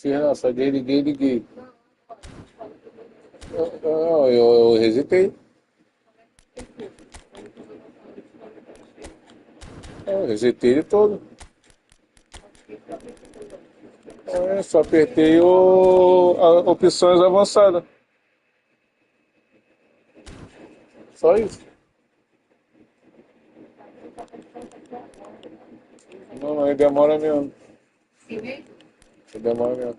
Não, só liguei. Eu resetei. Eu resetei ele todo. Só apertei opções avançadas. Só isso. Não, aí demora mesmo. Demora mesmo.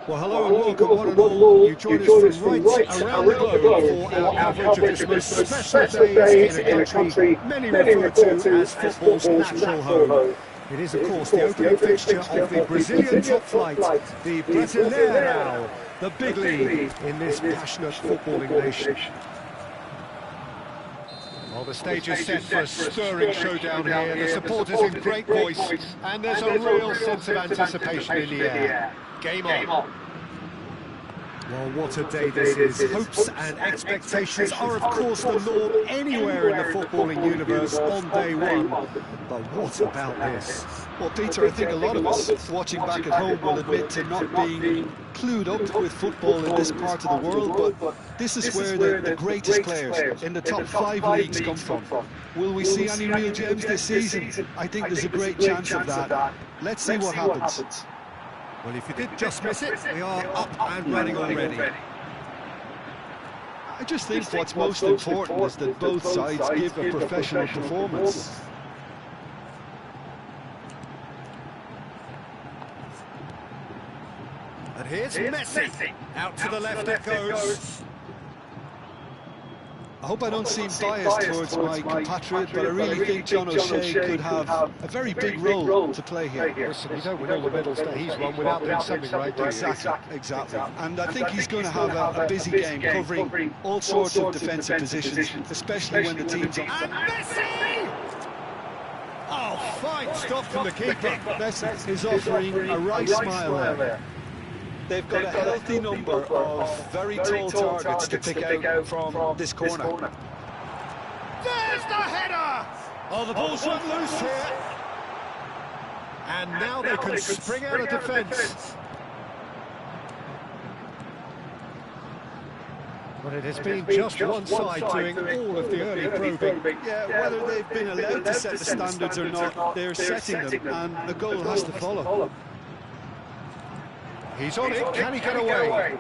Well, hello and welcome, one and all. You join us from right around the globe for our coverage of this most special day in a country many refer to as football's natural home. It is, of course, the opening fixture of the Brazilian top flight, the Brasileirão, the big league in this passionate footballing nation. Well, the stage is set for a stirring showdown here. The supporters in great voice, and there's a real sense of anticipation in the air. Game on. Well, what a day this is. Hopes and expectations are, of course, the norm anywhere in the footballing universe on day one. But what about this? Well, Peter, I think a lot of us watching back at home will admit to not being clued up with football in this part of the world, but this is where the greatest players in the top 5 leagues come from. Will we see any real gems this season? I think there's a great chance of that. Let's see what happens. Well, if you did just miss it, we are up and running already. I just think what's most important is that both sides give a professional performance. And here's Messi. Out to the left it goes. I hope I don't seem biased towards my compatriot, but I really think John O'Shea could have a very big role to play here. Listen, you don't win all the medals that he's won without doing something right, do you? Exactly. And I think he's going to have a busy game covering all sorts of defensive positions, especially when the teams are... And Messi! Oh, fine stop from the keeper. Messi is offering a right smile there. They've got a healthy number of very tall targets to pick out from this corner. There's the header! Oh, the ball's run loose here. And now they can spring out of defence. But it has been just one side doing all of the early probing. Yeah, whether they've been allowed to set the standards or not, they're setting them, and the goal has to follow. He's on it, can he get away?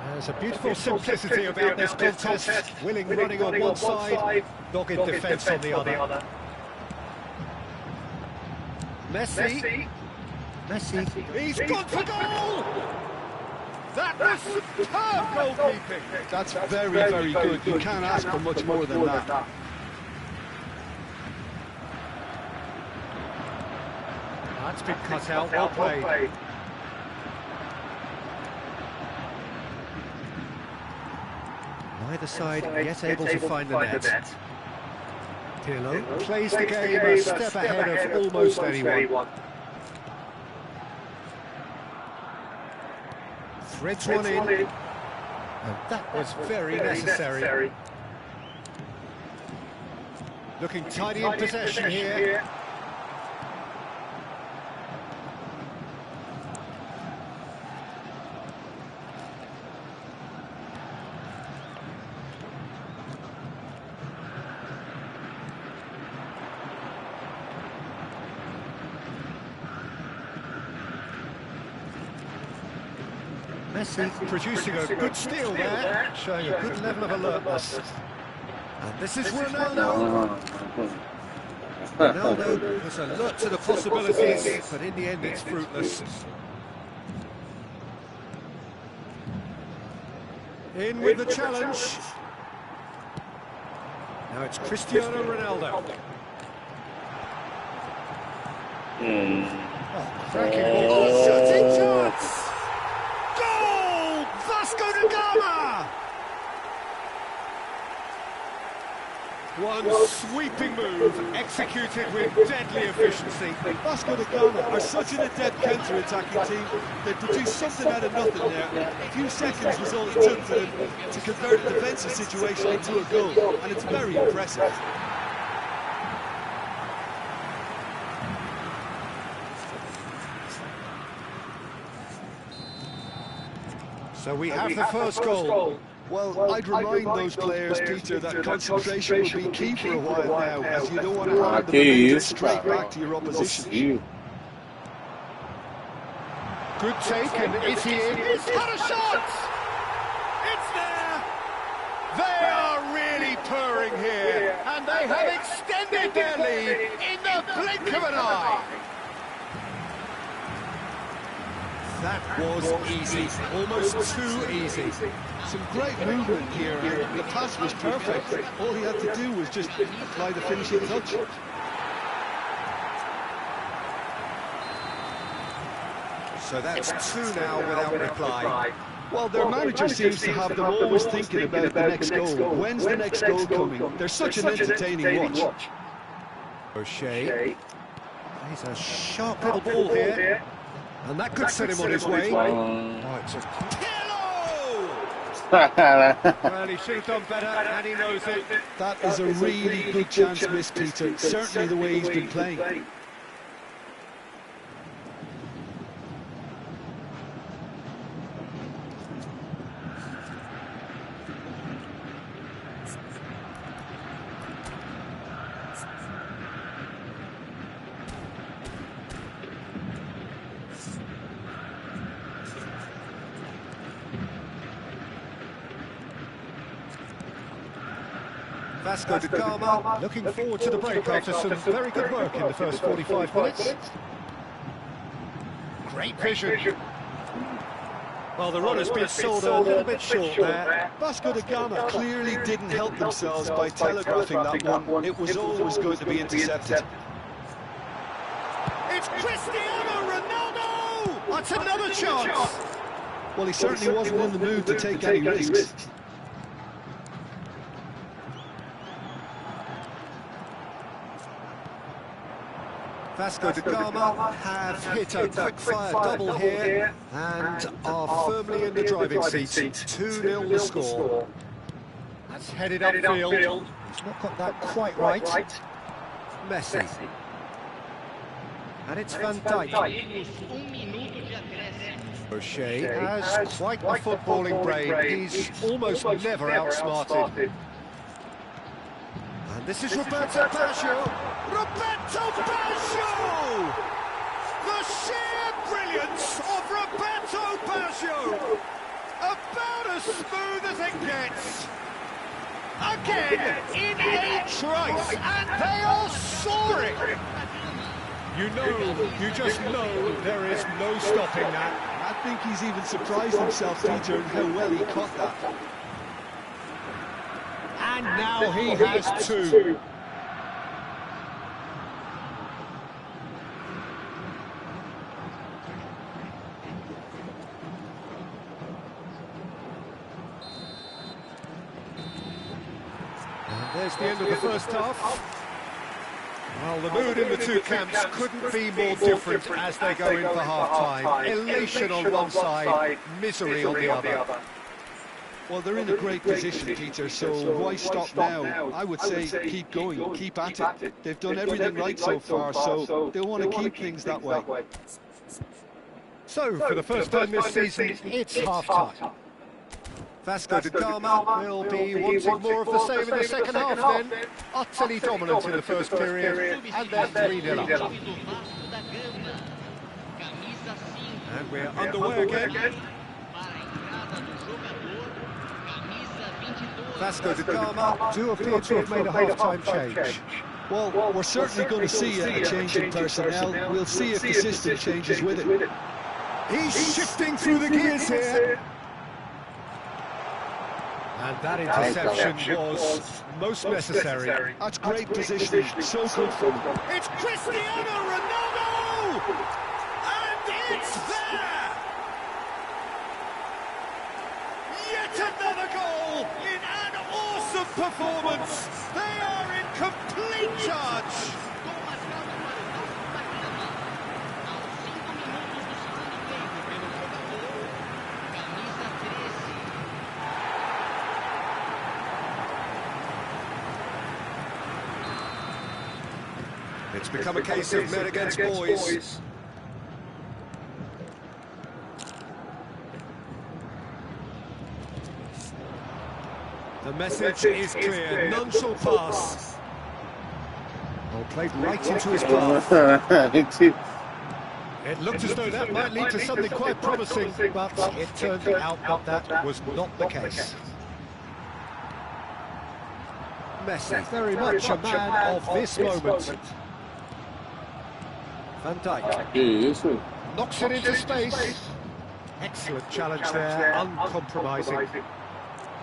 There's a beautiful simplicity about this contest. Willing running on one side, dogged defence on the other. Messi, he's gone for goal! That was superb goalkeeping! That's very, very good. You can't ask for much more than that. That's been cut out, well played. Neither side yet able to find the net. Pirlo plays the game a step ahead of almost anyone. Threads one in, and that was very necessary. Looking tidy in possession here. Messi producing a good steal there, showing a good level of alertness. And this is Ronaldo. Ronaldo was alert to the possibilities, but in the end it's fruitless. In with the challenge. Now it's Cristiano Ronaldo. Oh, cracking ball. Shooting chance! Goal! Vasco da Gama! One sweeping move, executed with deadly efficiency. Vasco da Gama are such an adept counter-attacking team. They produced something out of nothing there. A few seconds was all it took for them to convert a defensive situation into a goal, and it's very impressive. So we have the first goal. Well, I'd remind those players, Peter, that concentration will be key for a while now, as you don't want to hand the momentum straight back to your opposition. Good take, and is he in? He's got a shot! It's there! They are really purring here, and they have extended their lead in the blink of an eye. That was easy, almost too easy. Some great movement here, and the pass was perfect. All he had to do was just apply the finishing touch. So that's two now without reply. Well, their manager seems to have them always thinking about the next goal. When's the next goal coming? They're such an entertaining watch. O'Shea. He's a sharp little ball here. And that could set him on his way. Oh, it's a well, he should have done better, and he knows it. That is a really good chance missed, Peter. Certainly the way he's been playing. Vasco da Gama looking forward to the break after some very good work in the first 45 minutes. Great vision. Well, the run has been sold a little bit short there. Vasco da Gama clearly didn't help themselves by telegraphing that one. It was always going to be intercepted. It's Cristiano Ronaldo! That's another chance! Well, he certainly wasn't in the mood to take any risks. Vasco da Gama have hit a quick-fire double here and are firmly in the driving seat. 2-0 the score. That's headed upfield. He's not got that quite right. Messi. And it's Van Dijk. O'Shea has quite the footballing brain. He's almost never outsmarted. And this is Roberto Baggio. Roberto Baggio! The sheer brilliance of Roberto Baggio! About as smooth as it gets. Again, in a trice, and they are soaring! You just know there is no stopping that. I think he's even surprised himself, Peter, in how well he caught that. And now he has two. And there's the end of the first half. Well, the mood in the two camps couldn't be more different as they go in for half-time. Elation on one side, misery on the other. Well, they're in a great position, Peter, so why stop now? I would say keep going, keep at it. They've done everything right so far, so they want to keep things that way. So, for the first time this season, it's half-time. Vasco da Gama will be wanting more of the same in the second half then. Utterly dominant in the first period, and they're 3-0 up. And we're underway again. Vasco da Gama do appear to have made a half-time change. Well, we're certainly going to see a change in personnel. We'll see if the system changes with it. He's shifting through the gears here. And that interception was most necessary. That's great positioning, so good for them. It's Cristiano Ronaldo! And it's there! Yet another goal in an awesome performance. They are in complete charge. It's become a case of men against boys. The message is clear, none shall pass. Ball played right into his path. It looked as though that might lead to something quite promising, but it turned out that was not the case. Messi, very much a man of this moment. Van Dijk knocks it into space. Excellent challenge there, uncompromising.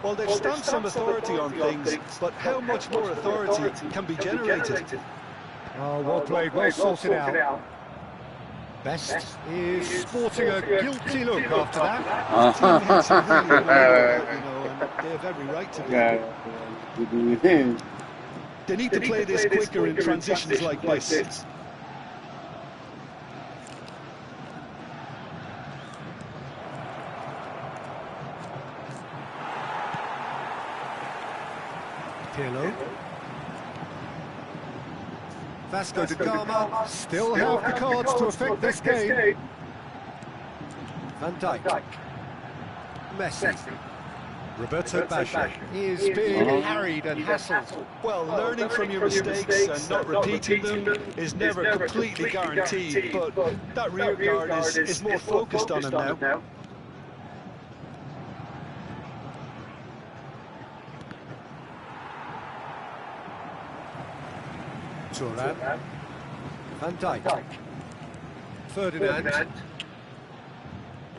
Well, they've stamped some authority on things, but how much more authority can be generated? Oh, well played, well sorted out. Best is sporting a guilty look after that. They have every right to do. They need to play this quicker in transitions like this. Pirlo. Vasco da Gama still have the cards to affect this game. Van Dijk. Messi. Roberto Baggio is being harried and hassled. Well, learning from your mistakes and not repeating them is never completely guaranteed, but that rear guard is more focused on him now. Thuram. Van Dijk. Ferdinand.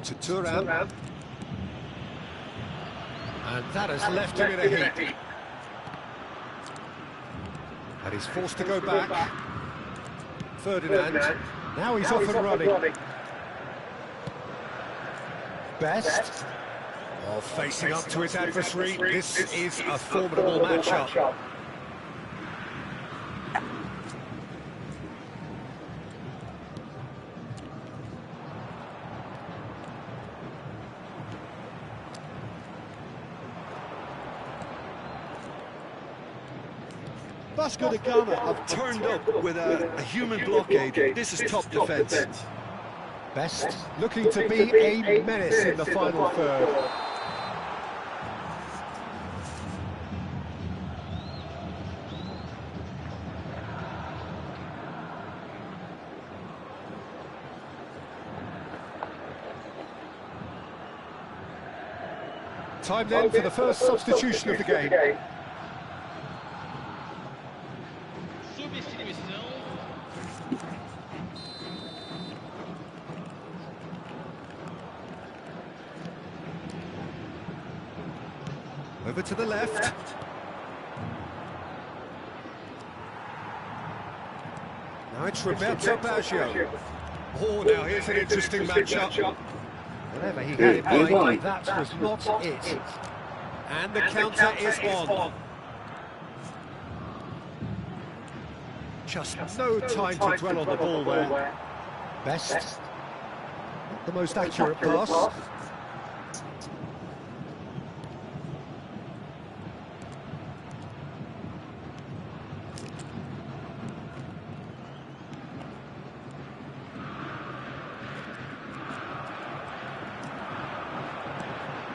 To Thuram. And that has left him in a heap. And he's forced to go back. Ferdinand. Now he's off and running. Best. Oh, facing up to his adversary. This is a formidable matchup. Vasco da Gama have turned up with a human blockade. This is top defence. Best looking to be a menace in the final third. Time then for the first substitution of the game. Over to the left. Now it's Roberto Baggio. Oh, now here's an interesting matchup. Whatever he had in mind, that was not it. And the counter is on. Just no time to dwell on the ball there. Best. Not the most accurate pass.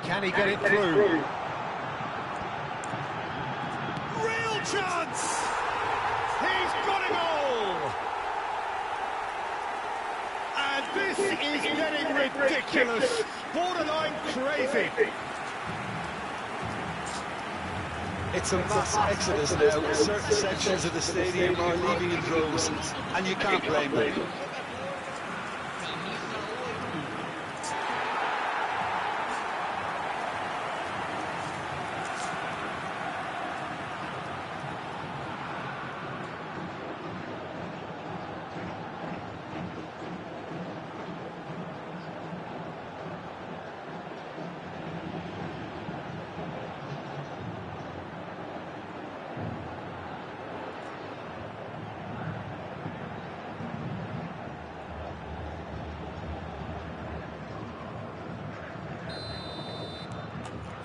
Can he get it through? Real chance! He's got a goal! And this is getting ridiculous, borderline crazy. It's a mass exodus now. Certain sections of the stadium are leaving in droves, and you can't blame them.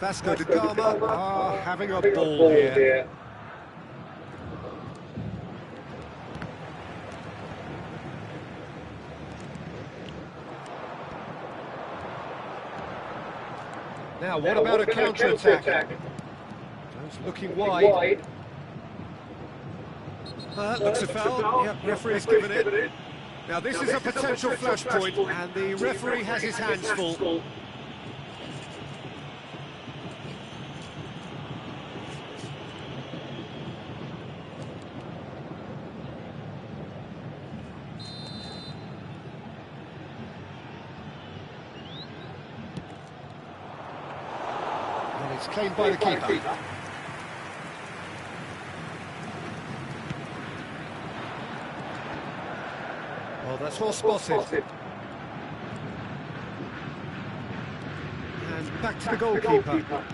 Vasco da Gama are having a ball here. Now, what about a counter-attack? Looking wide. Looks a foul. Yep, referee's given it. Now, this is a potential flashpoint, and the referee has his hands full. It's claimed by the keeper. Well, that's well spotted. And back to the goalkeeper.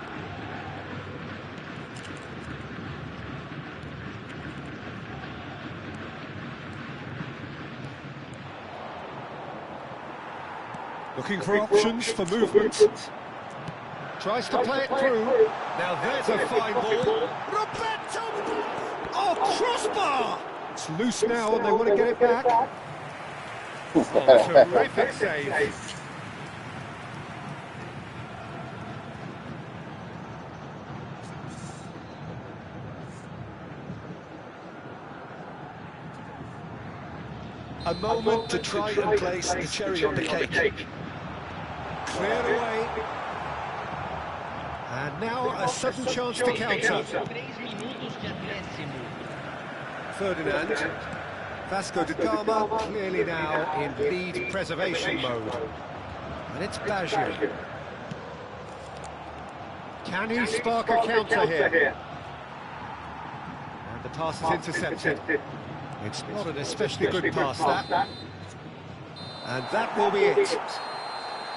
Looking for options for movement. Tries to play it through. Now there's a fine ball. Roberto! Oh, crossbar! It's loose now and they want to get it back. Oh, terrific save. A moment to try and place the cherry on the cake. Cleared away. And now a sudden chance to counter. Ferdinand. Vasco da Gama clearly now in lead preservation mode. And it's Baggio. Can he spark a counter here? And the pass is intercepted. It's not an especially good pass, that. And that will be it.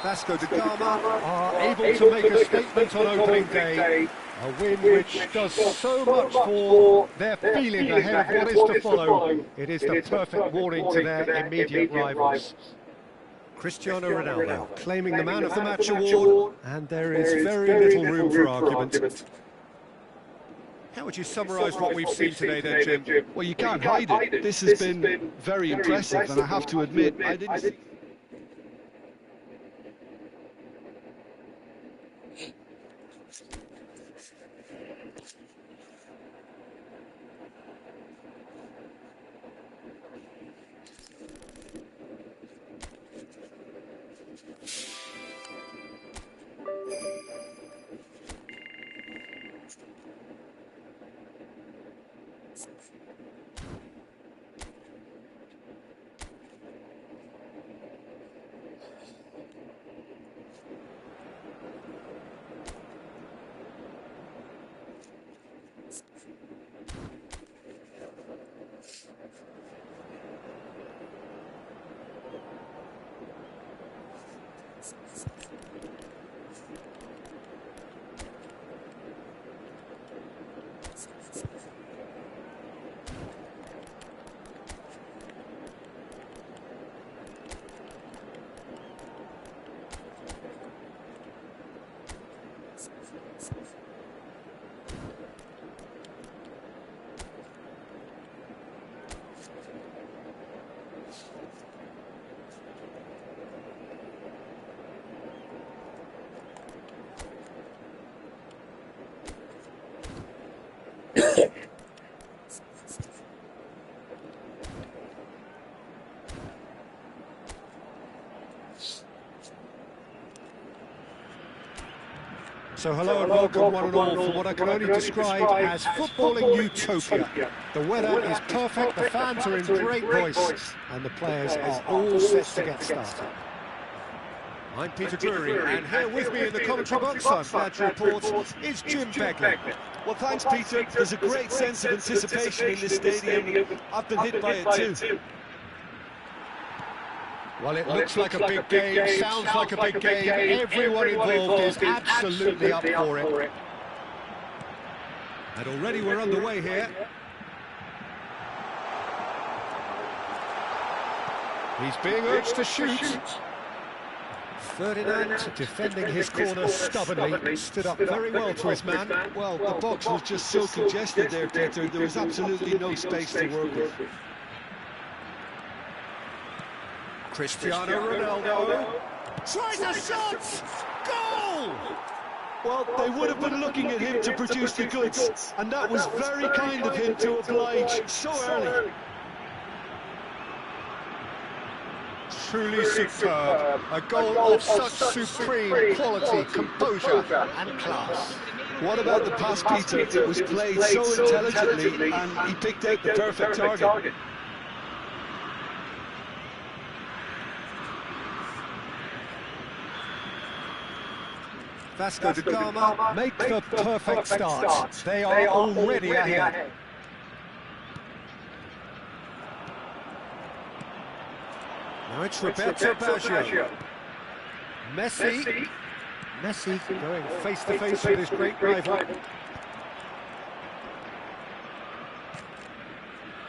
Vasco da Gama are able to make a statement on opening day. A win which does so much for their feeling ahead of what is to follow. It is the perfect warning to their immediate rivals. Cristiano Ronaldo claiming the Man of the Match award, and there is very little room for argument. How would you summarise what we've seen today then, Jim? Well, you can't hide it. This has been very impressive, and I have to admit, I didn't see... So hello and welcome one and all for what I can only describe as footballing utopia. The weather is perfect, the fans are in great voice, and the players are all set to get started. I'm Peter Drury, and here with me in the commentary box, I'm glad to report, is Jim Begley. Well, thanks, Peter. There's a great sense of anticipation in this stadium. I've been hit by it too. Well, it looks like a big game, sounds like a big game. Everyone involved is absolutely up for it. And already we're underway here. He's being urged to shoot. Ferdinand, defending his corner stubbornly, stood up very well to his man. Well, the box was just so congested there, Peter. There was absolutely no space to work with. Cristiano Ronaldo tries a shot! Goal! Well, they would have been looking at him to produce the goods, and that was very kind of him to oblige so early. Truly superb. A goal of such supreme quality, composure and class. What about the pass, Peter? It was played so intelligently, and he picked out the perfect target. Vasco da Gama make the perfect start. They are already ahead. Now it's Roberto Baggio. Messi going face to face with his great rival.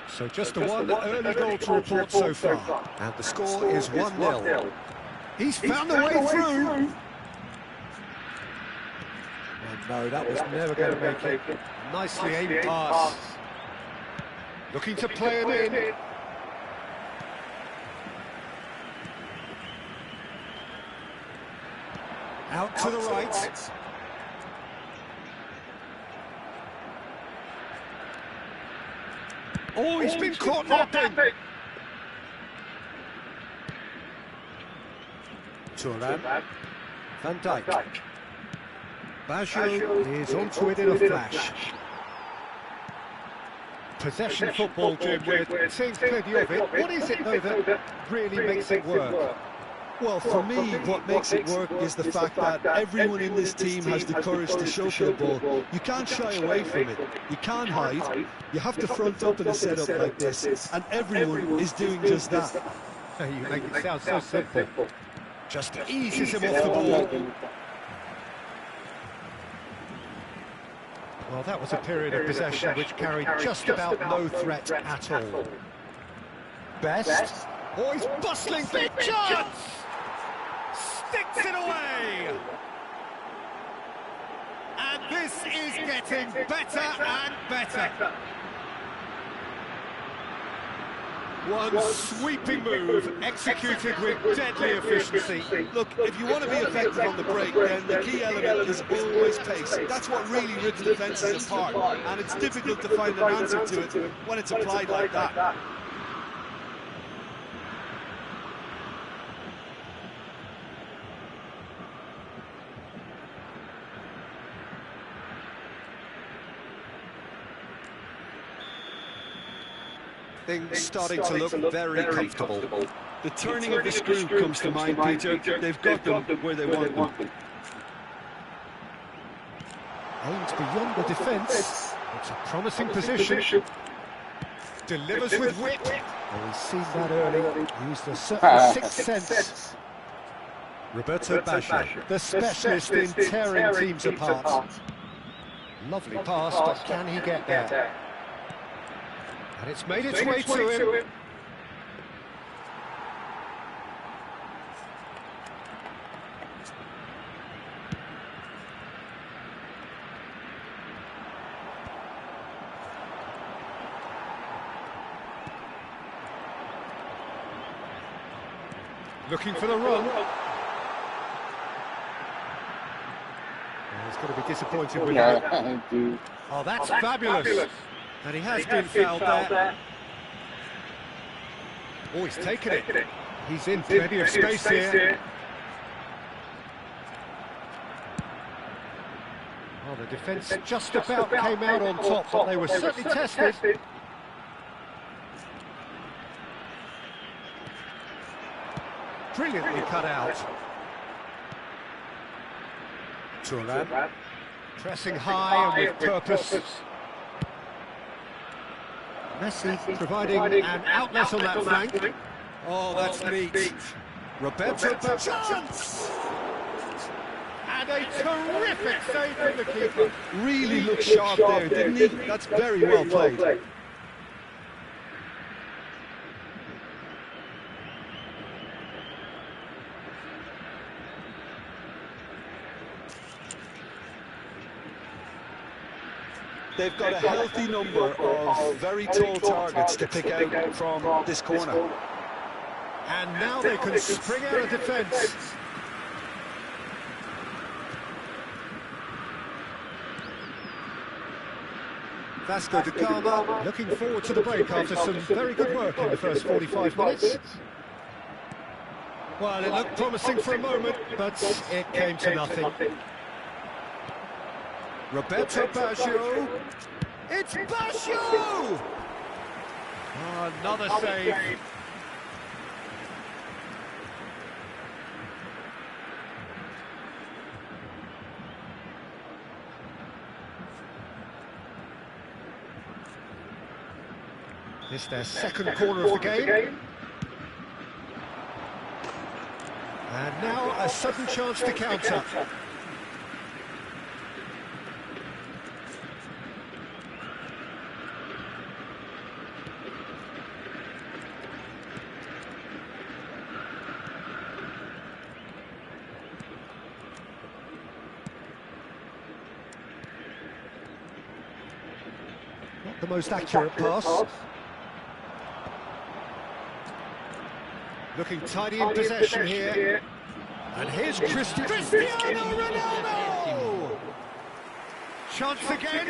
So just the one early goal to report so far. And the score is 1-0. He's found the way through. And no, that was never going to make it. Nicely aimed pass. Looking to play him in. Out to the right. Oh, he's been caught napping. Turan. Van Dijk. Baggio is onto it in a flash. Possession football, Jim, we're seeing plenty of it. What is it, though, that really makes it work? Well, for me, what makes it work is the fact that everyone in this team has the courage to show for the ball. You can't shy away from it. You can't hide. You have to front up in a setup like this, and everyone is doing just that. You make it sound so simple. Just eases him off the ball. Well, that was a period of possession which carried just about no threat at all. Best. Oh, he's bustling, big chance! Sticks it away! And this is getting better and better. One sweeping move, executed with deadly efficiency. Look, if you want to be effective on the break, then the key element is always pace. That's what really rips defences apart, and it's difficult to find an answer to it when it's applied like that. Things starting to look very comfortable. The turning of the screw comes to mind, Peter. They've got them where they want them. Aims beyond the defence. It's a promising position. Delivers with wit. Oh, he's seen that early. Used a certain sixth sense. Roberto Baggio, the specialist in tearing teams apart. Lovely pass, but can he get there? And it's made its way to him. Looking for the run. He's going to be disappointed with that. Oh, that's fabulous. And he has been fouled there. Oh, he's taken it. He's in plenty of space here. Well, the defence just about came out on top, but they were certainly tested. Brilliantly cut out. Turan. Pressing high and with purpose. Messi providing an outlet on that flank. Oh, that's neat. Roberto chance! And a terrific save from the keeper. Really looked sharp there, didn't he? That's very well played. They've got a healthy number of very tall targets to pick out from this corner. And now they can spring out of defence. Vasco da Gama looking forward to the break after some very good work in the first 45 minutes. Well, it looked promising for a moment, but it came to nothing. Roberto Baggio. It's Baggio! Oh, another save. This their second corner of the game. And now a sudden chance to counter. Not the most accurate pass. Looking tidy in possession here. And here's Cristiano Ronaldo! Chance again?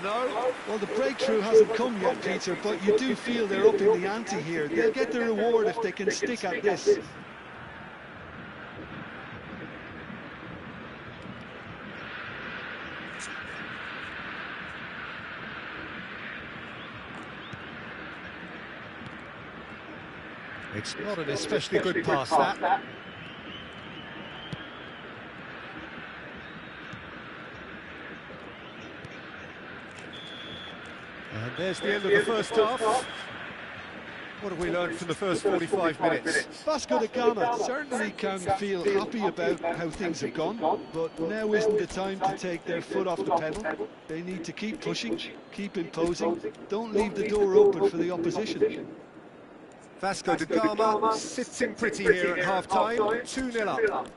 No. Well, the breakthrough hasn't come yet, Peter, but you do feel they're upping the ante here. They'll get the reward if they can stick at this. It's not an especially good pass, that. And there's the end of the first half. What have we learned from the first 45 minutes? Vasco da Gama certainly can feel happy about how things have gone, but now isn't the time to take their foot off the pedal. They need to keep pushing, keep imposing, don't leave the door open for the opposition. Vasco da Gama sitting pretty here at half-time, 2-0 up.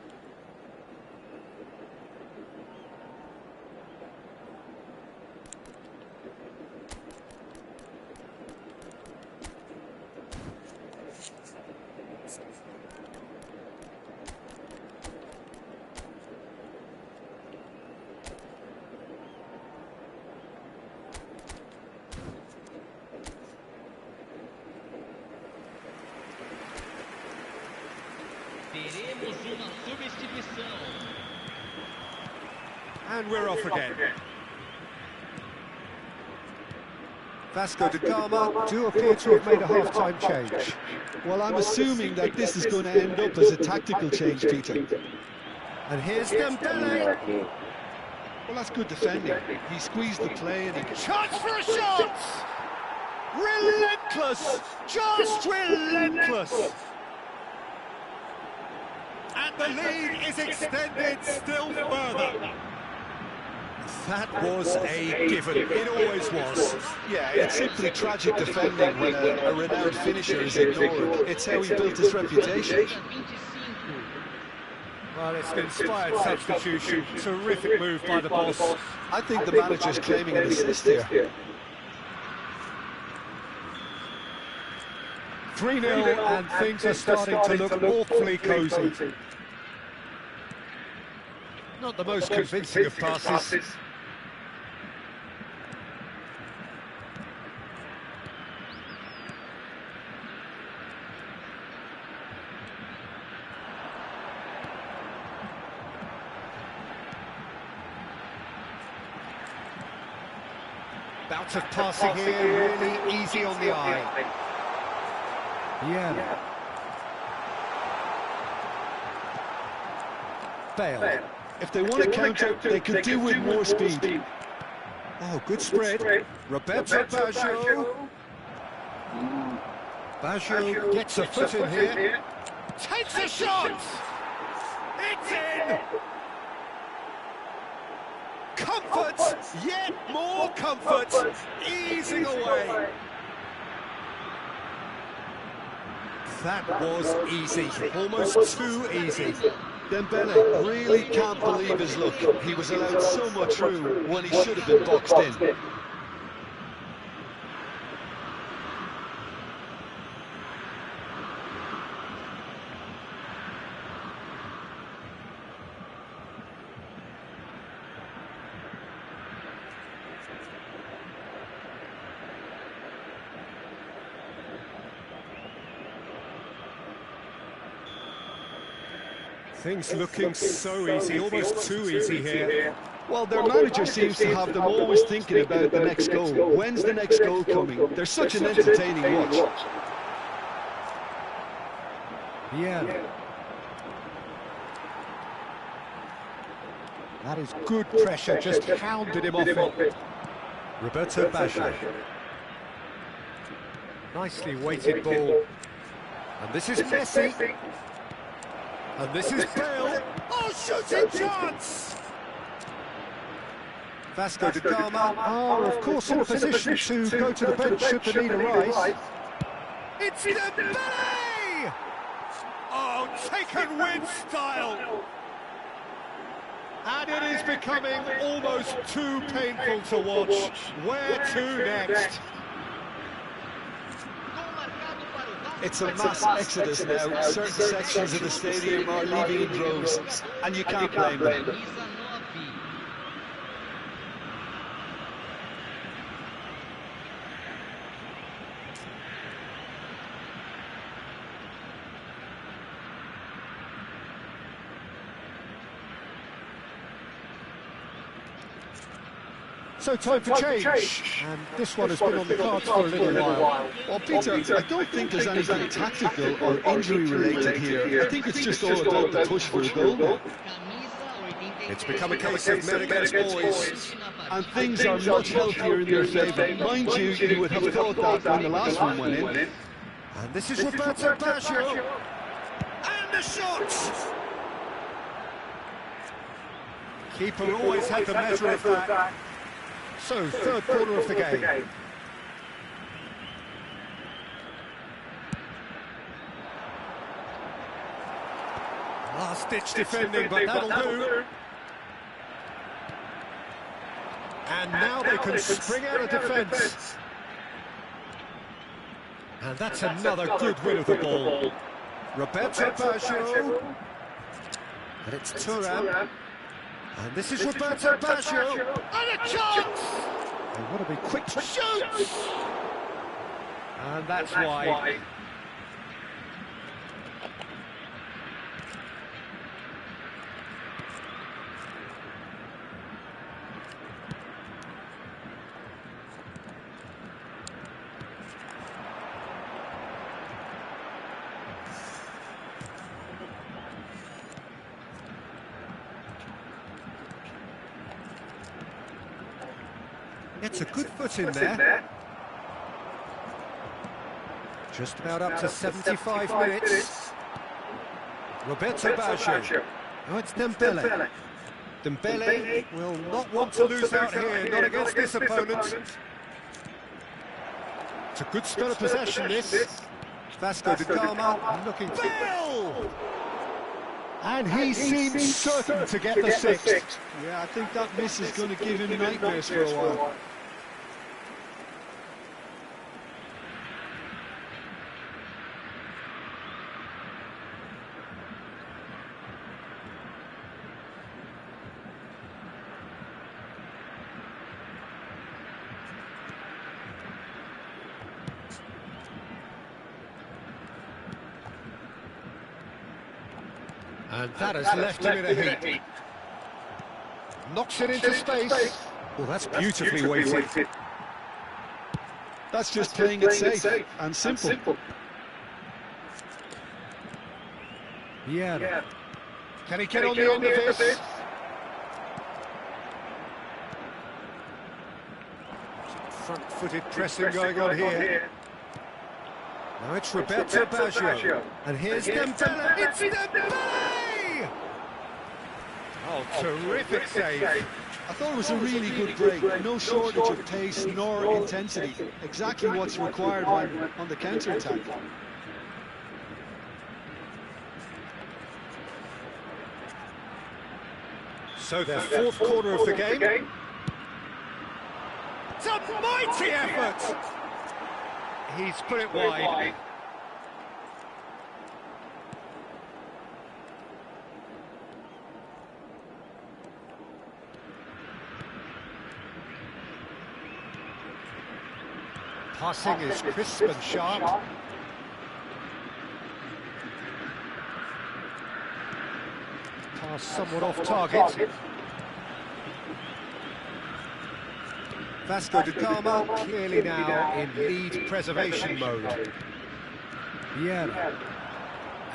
Teremos uma substituição. And we're off again. Vasco da Gama do appear to have made a half-time change. Well, I'm assuming that this is going to end up as a tactical change, Peter. And here's Dembele. Well, that's good defending. He squeezed the play and he... Chance for a shot! Relentless! Just relentless! And the lead is extended still further. That was a given. It always was. Yeah, it's simply tragic defending when a renowned finisher is ignored. It's how he built his reputation. Well, it's an inspired substitution. Terrific move by the boss. I think the manager's claiming an assist here. 3-0 and things are starting to look awfully cosy. Not the most convincing of passes. Bout of passing here, really easy on the eye. Yeah. Bale. If they want to counter, they could do with more speed. Oh, good spread. Roberto Baggio. Baggio gets a foot in here. Takes a shot! It's in! Comfort! Yet more comfort! Easing away! That was easy. Almost too easy. Dembele really can't believe his luck. He was allowed so much room when he should have been boxed in. Things looking so easy, almost too easy here. Well, their manager seems to have them always thinking about the next goal. When's the next goal coming? They're such an entertaining watch. Yeah. That is good pressure, just hounded him off it. Roberto Baggio. Nicely weighted ball. And this is Messi. And this is Bale. Oh, shooting chance! Vasco da Gama are, of course, in a position to go to the bench should the need arise. It's Dembele! Oh, taken with style! And it is becoming almost too painful to watch. Where to next? It's a mass exodus now. Certain sections of the stadium are leaving in droves, and you can't blame them. So time for change, and this one has been on the cards for a little while. Well, Peter, I don't think there's anything tactical or injury-related here. I think it's just all about the push for the goal now. It's become a case of men against boys. And things are much healthier in their favour. Mind you, you would have thought that when the last one went in. And this is Roberto Baggio. And the shot! Keeper always had the measure of that. So, third quarter of the game. Last-ditch defending, but that'll do. And now they can spring out of defence. And that's another good win of the ball. Roberto Baggio. And it's Thuram. And this is Roberto Baggio. And a chance! They want to be quick to shoot! And that's wide. Gets a good foot in there. Just about up to 75 minutes. Roberto Baggio. Oh, it's Dembele. Dembele will not want to lose out here, not against this opponent. It's a good spell of possession, this. Vasco da Gama looking... Bale! And he seems certain to get the sixth. Yeah, I think that miss is going to give him nightmares for a while. And that has left him in a heap. Knocks it into space. Well, that's beautifully weighted. That's just playing it safe and simple. Yeah. Can he get on the end of this? Front-footed pressing going on here. Now it's Roberto Baggio. And here's Dembele. It's Dembele! Oh, terrific save. I thought it was a really good break. No shortage of pace nor intensity. Exactly what's required when on the counter-attack. So their fourth quarter of the game. It's a mighty effort! He's put it wide. Passing is crisp and sharp. Pass somewhat off target. Vasco da Gama clearly now in lead preservation mode. Yeah.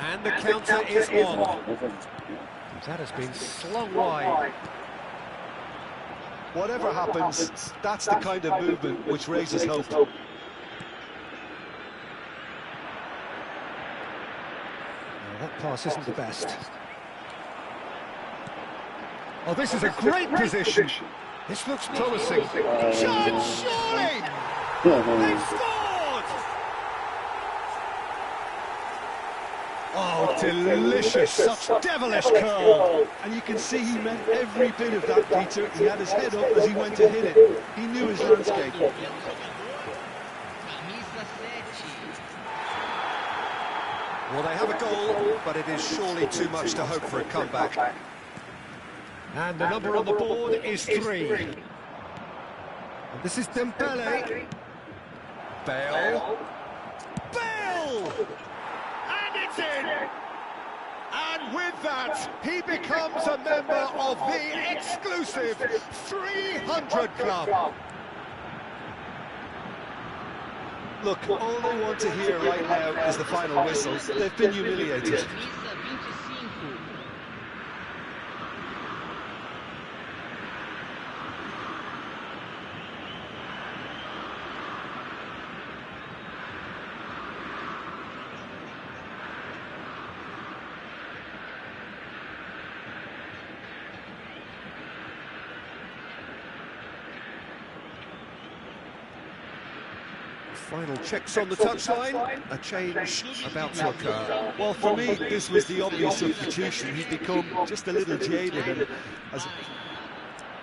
And the counter is on. That has been slung wide. Whatever happens, that's the kind of movement which raises hope. Now, that pass isn't the best. Oh, this is a great position. This looks promising. Chance, surely! They've scored! Oh, delicious, such devilish curl. And you can see he meant every bit of that, Peter. He had his head up as he went to hit it. He knew his landscape. Well, they have a goal, but it is surely too much to hope for a comeback. And the number on the board is 3. And this is Dembele. Bale. Bale! And it's in! And with that, he becomes a member of the exclusive 300 Club. Look, all they want to hear right now is the final whistle. They've been humiliated. Final checks on the touchline. A change about to occur. Well, for me, this was the obvious substitution. He'd become just a little jaded. And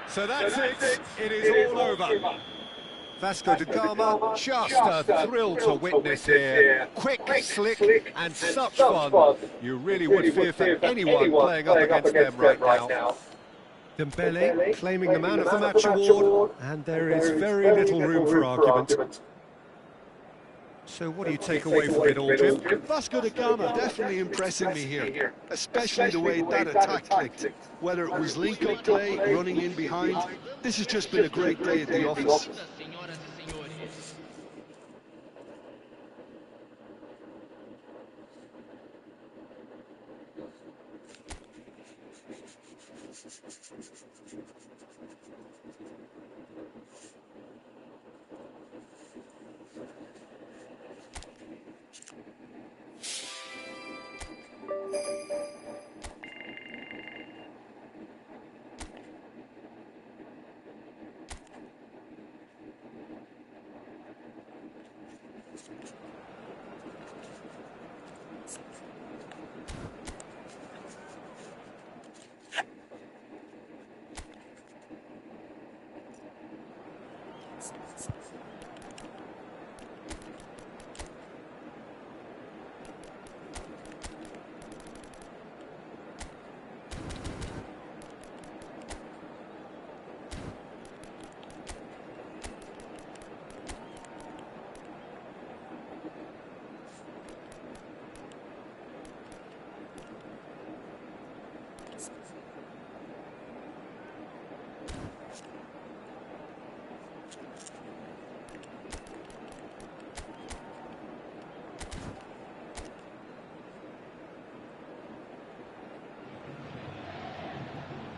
So that's it. It is all over. Vasco da Gama, just a thrill to witness here. Quick, slick, and such fun. You really would fear for anyone playing up against them right now. Dembele claiming the Man of the Match award, and there is very little room for argument. So what do you take away from it all, Jim? Vasco da Gama definitely impressing me here, especially the way that attack clicked. Whether it was link-up play, running in behind, this has just been a great day at the office.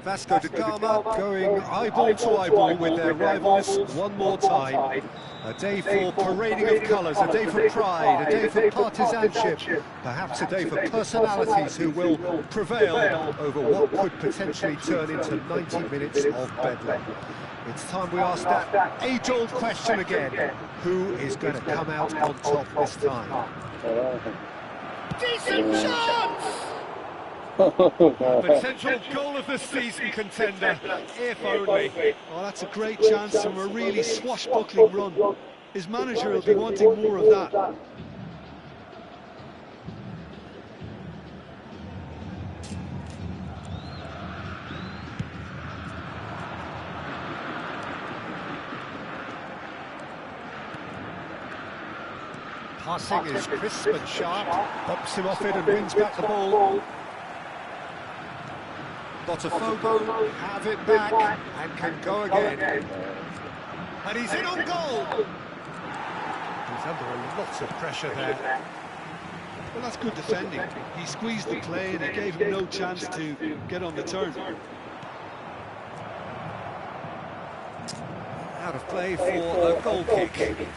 Vasco da Gama going eyeball to eyeball with their rivals one more time. A day for parading of colours, a day for pride, a day for partisanship, perhaps a day for personalities who will prevail over what could potentially turn into 90 minutes of bedlam. It's time we ask that age-old question again. Who is going to come out on top this time? Decent chance! Potential goal of the season contender, if only. Oh, that's a great chance from a really swashbuckling run. His manager will be wanting more of that. Passing is crisp and sharp, pops him off it and wins back the ball. Botafogo have it back and can go again. And he's in on goal! He's under a lot of pressure there. Well, that's good defending. He squeezed the play and he gave him no chance to get on the turn. Out of play for a goal kick.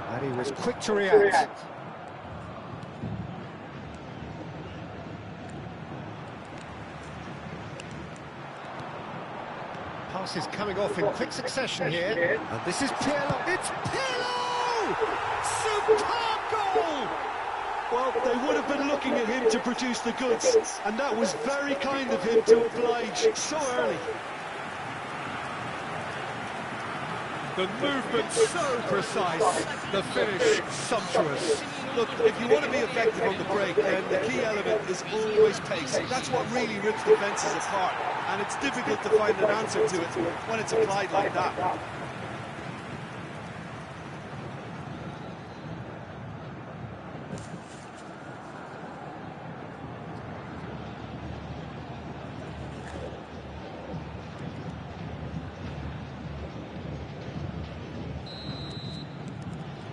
And he was quick to react. Pass is coming off in quick succession here. And this is Pirlo. It's Pirlo! Superb goal! Well, they would have been looking at him to produce the goods, and that was very kind of him to oblige so early. The movement so precise, the finish sumptuous. Look, if you want to be effective on the break, then the key element is always pace. That's what really rips defences apart, and it's difficult to find an answer to it when it's applied like that.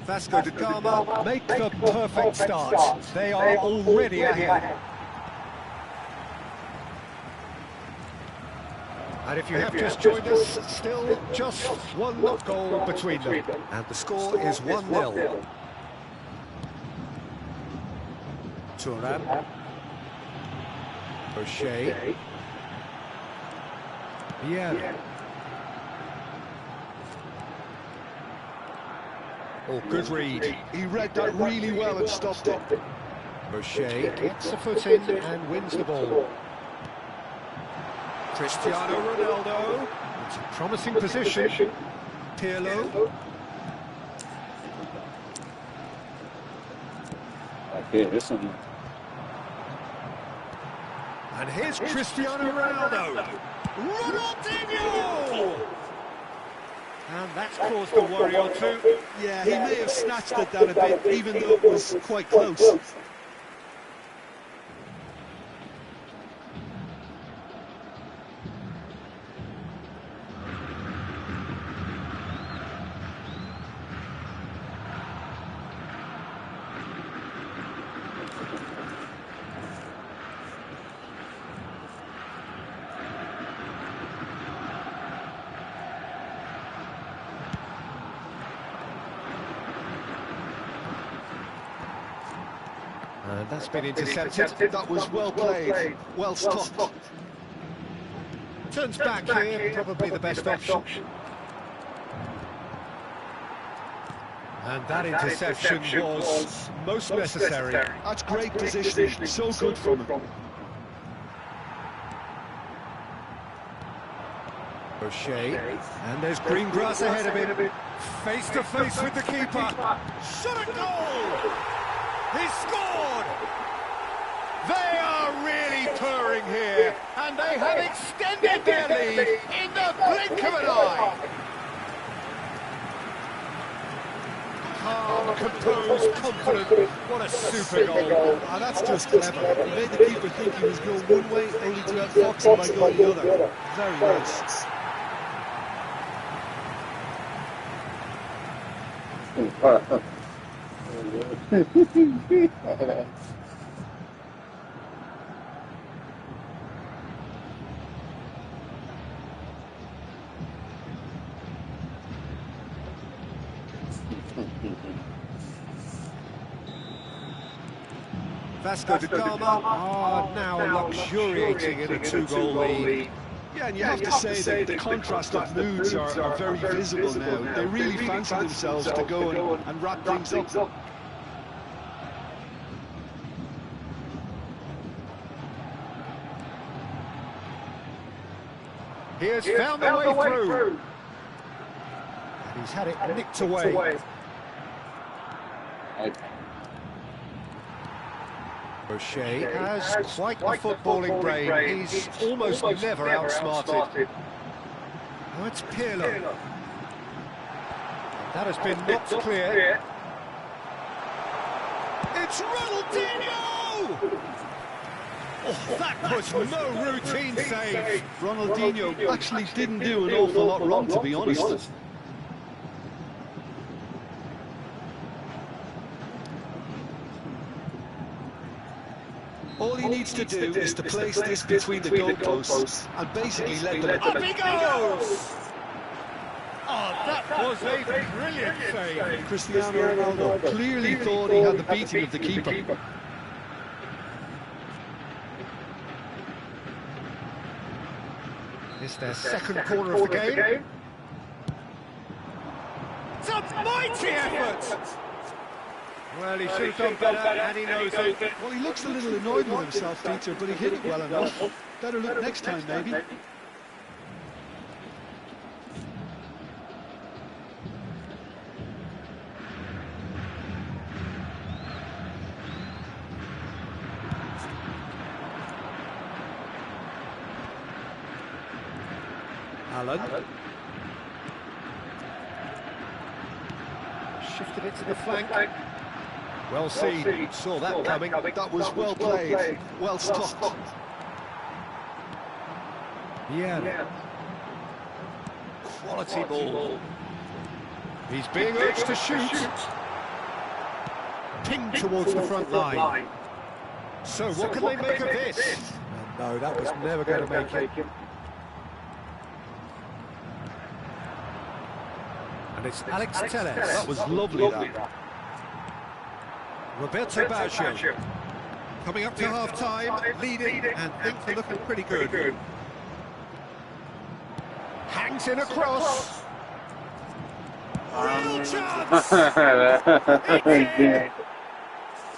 Vasco da Gama make the perfect start. They are already ahead. And if you have just joined us, still just one goal between them. And the score is 1-0. Thuram. O'Shea. Vieira. Oh, good read. He read that really well and stopped it. O'Shea gets a foot in and wins the ball. Cristiano Ronaldo. It's a promising position. Pirlo. Okay, this one. And here's Cristiano Ronaldo. Ronaldinho! And that's caused a worry or two. Yeah, he may have snatched at that a bit, even though it was quite close. And that's been intercepted. That was well played, well stopped. Turns back here, probably the best option. And that interception was most necessary. That's great positioning, so good from him. O'Shea, and there's green grass ahead of him. Face to face with the keeper. Shot a goal! He scored! They are really purring here, and they have extended their lead in the blink of an eye. Calm, composed, confident. What a super goal. Ah, that's just clever. He made the keeper think he was going one way, only to outfox him by going the other. Very nice. Vasco da Gama are now luxuriating in a two-goal lead. Yeah, and you have to say that the contrast of moods are very visible now. They really fancy themselves to go and wrap things up. He has found the way through. And he's had it nicked away. O'Shea has quite the footballing brain. He's almost never outsmarted. Now it's Pirlo. That has been knocked clear. It's Ronaldinho! Oh, that was no routine save. Ronaldinho actually didn't do an awful lot wrong, to be honest. All he needs to do is to place this between the goalposts and basically let them... Up he goes! Oh, that was a brilliant save. Cristiano Ronaldo clearly thought he had the beating of the keeper. It's their second corner of the game. It's a mighty effort! Well, he should have done better, and he knows it. Well, he looks a little annoyed with himself, Peter, but he hit it well enough. Better look next time, maybe. Allen. Shifted it to the flank. Well seen. Saw that coming. That was well played, well stopped. Yeah. Quality ball. He's being urged to shoot. Pinged towards the front line. So what can they make of this? And no, that was never going to make it. And it's Alex Telles. That was lovely, that. Roberto Baggio. Coming up to half-time, leading, and things are looking pretty good. Hangs in a cross. Real chance!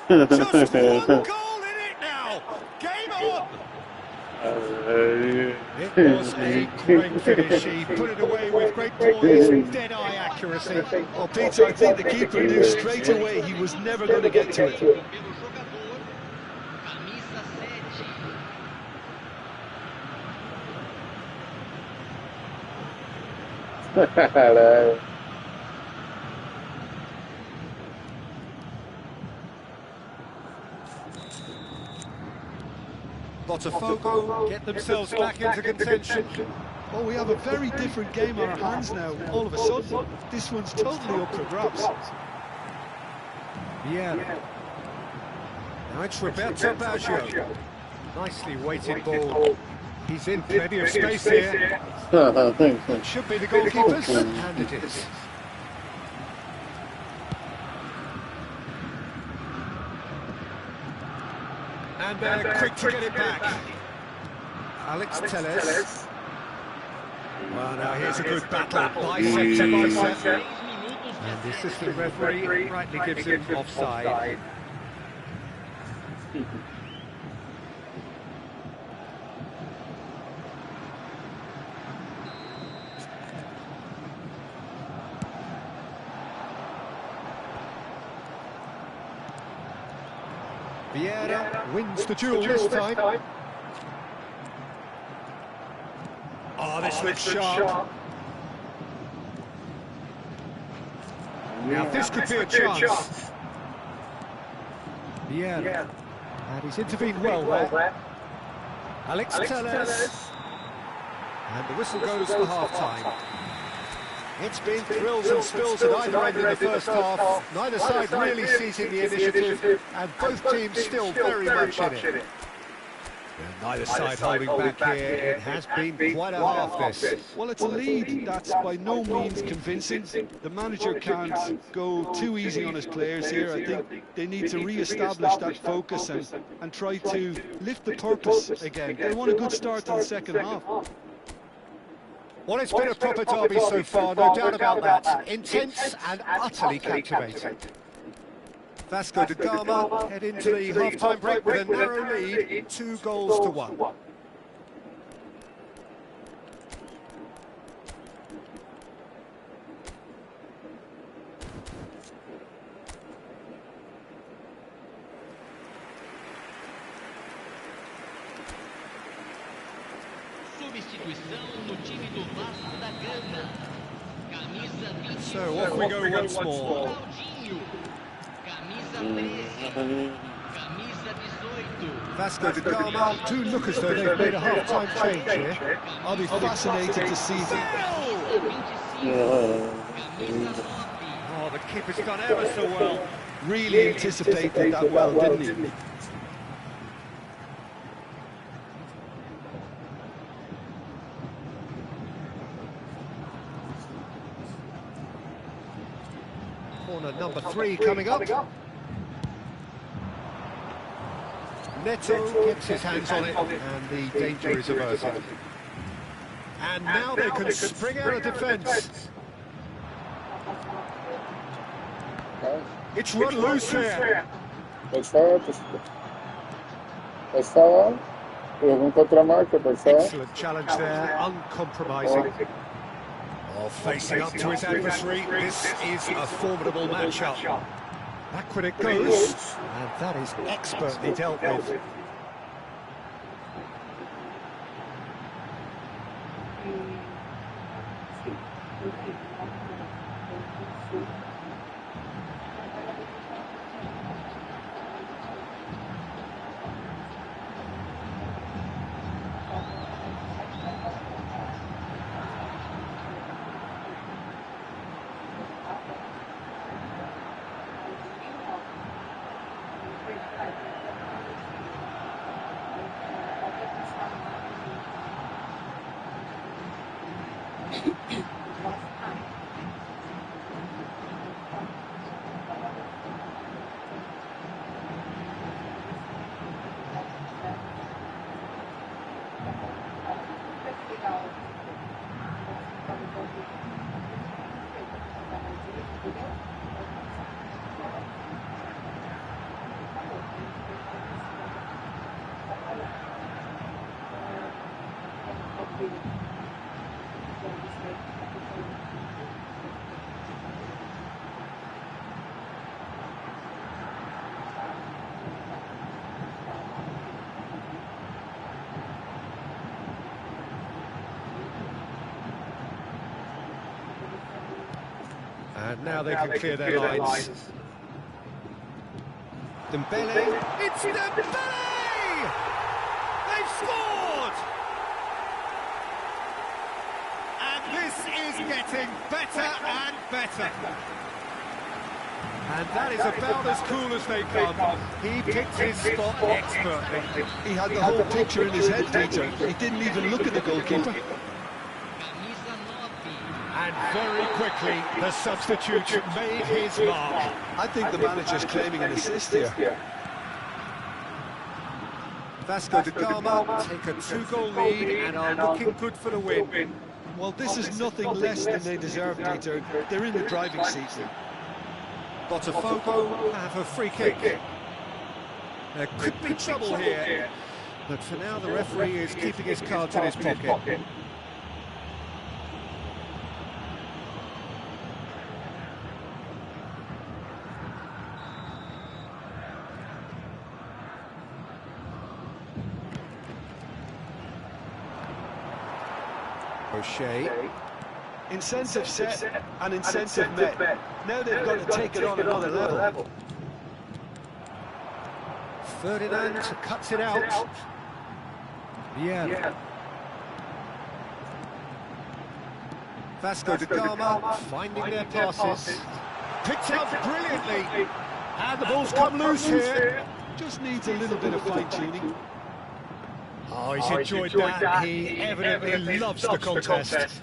Just one goal in it now. Game on. It was a great finish. He put it away with great poise and dead-eye accuracy. Well, Peter, I think the keeper knew straight away he was never going to get to it. Botafogo get themselves back into contention. Well, we have a very different game on our hands now. All of a sudden, this one's totally up for grabs. Yeah. Now it's Roberto Baggio. Nicely weighted ball. He's in plenty of space here. Should be the goalkeepers, and it is. And they're quick to get it back. Alex Telles. Well, now here's a good battle, bicep to bicep. And the assistant referee rightly gives him offside. Vieira wins the duel this time. Oh, this looks sharp. Now this could be a chance. Vieira. And he's intervened well there. Alex Telles. And the whistle goes for half-time. It's been thrills and spills at either end in the first half. Neither side really seizing the initiative, and both teams still very much in it. And neither side holding back here. It has been quite a half, this. Well, it's a lead that's by no means convincing. The manager can't go too easy on his players here. I think they need to re-establish that focus and try to lift the purpose again. They want a good start to the second half. Well, it's been a proper derby so far, no doubt about that. Intense and utterly captivating. Vasco da Gama head into the half-time break with a narrow lead, 2-1. Substituição no time do Vasco da Gama. Camisa 21. So off we go once more. Claudinho. Camisa 13. Camisa 18. Vasco da Gama do look as though they've made a half-time change here. I'll be fascinated to see. Camisa 25. Camisa 9. Oh, the keeper's done ever so well. Really anticipated that well, didn't he? Corner number 3 coming up. Neto gets his hands on it, and the danger is averted. And now they can spring out of defence. It's run loose here. Pode falar, pode falar. Algum contra-marca, pode falar. Excellent challenge there, uncompromising. Oh, facing up to his adversary, this is a formidable matchup. Back when it goes, and that is expertly dealt with. And now they can clear their lines. Dembele, it's Dembele! They've scored! And this is getting better and better. And that is about as cool as they come. He picked his spot expertly. He had the whole picture in his head, Peter. He didn't even look at the goalkeeper. And very quickly, the substitute made his mark. I think the manager's claiming an assist here. Vasco da Gama take a 2-goal lead and are looking good for the win. Well, this is nothing less than they deserve, Peter. They're in the driving seat. Botafogo have a free kick. There could be trouble here, but for now the referee is keeping his cards in his pocket. O'Shea. Incentive set and incentive met. Now they've got to take it on another level. Ferdinand cuts it out. Yeah. Vasco da Gama finding their passes. Picked up brilliantly. And the ball's come loose here. Just needs a little bit of fine-tuning. Oh, he's enjoyed that. He evidently loves the contest.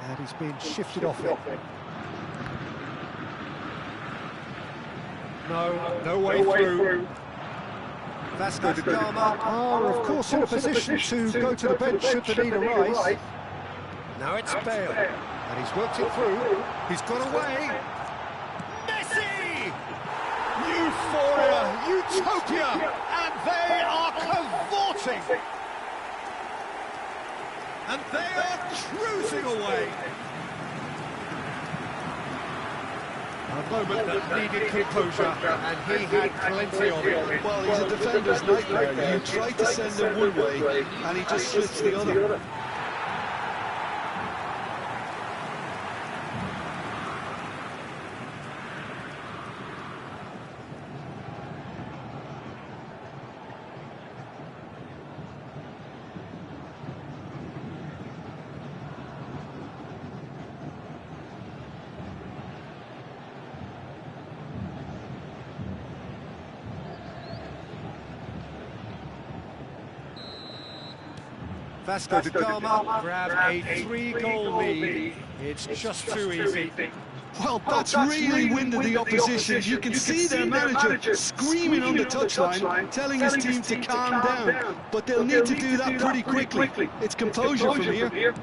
And he's been shifted off it. No way through. Vasco da Gama are, of course, in a position to go to the bench should the need arise. Now it's Bale, and he's worked it through. He's got away. Messi! Euphoria, utopia, and they are cavorting. And they are cruising away. A moment that needed composure, and he had plenty of it. Well, he's a defender's nightmare. You try to send him one way, and he just slips the other. Vasco da Gama grab a 3-goal lead. It's just too easy. Well, that's really winded the opposition. You can see their manager screaming on the touchline, telling his team to calm down. But they'll need to do that pretty quickly. It's composure from here.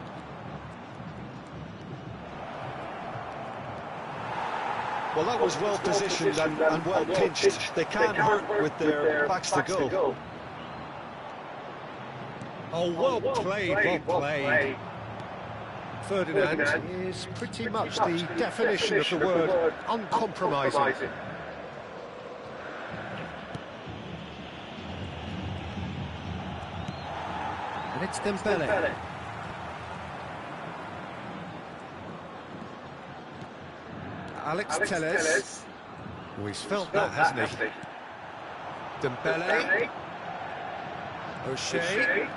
Well, that was well positioned and well pinched. They can't hurt with their backs to goal. Oh, well played. Ferdinand is pretty much the definition of the word uncompromising. And it's Dembele. Alex Telles. Oh, he's felt that, hasn't he? Dembele. O'Shea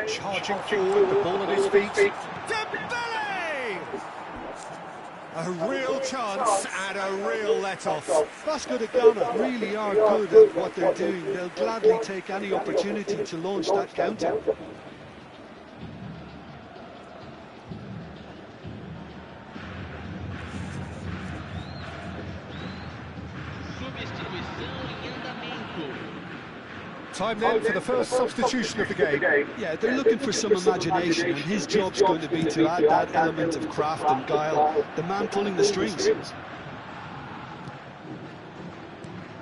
charging forward, the ball at his feet. Dembele! A real chance and a real let-off. Vasco da Gama really are good at what they're doing. They'll gladly take any opportunity to launch that counter. Time then for the first substitution of the game. Yeah, they're looking for some imagination, and his job's going to be to add that element of craft and guile, the man pulling the strings.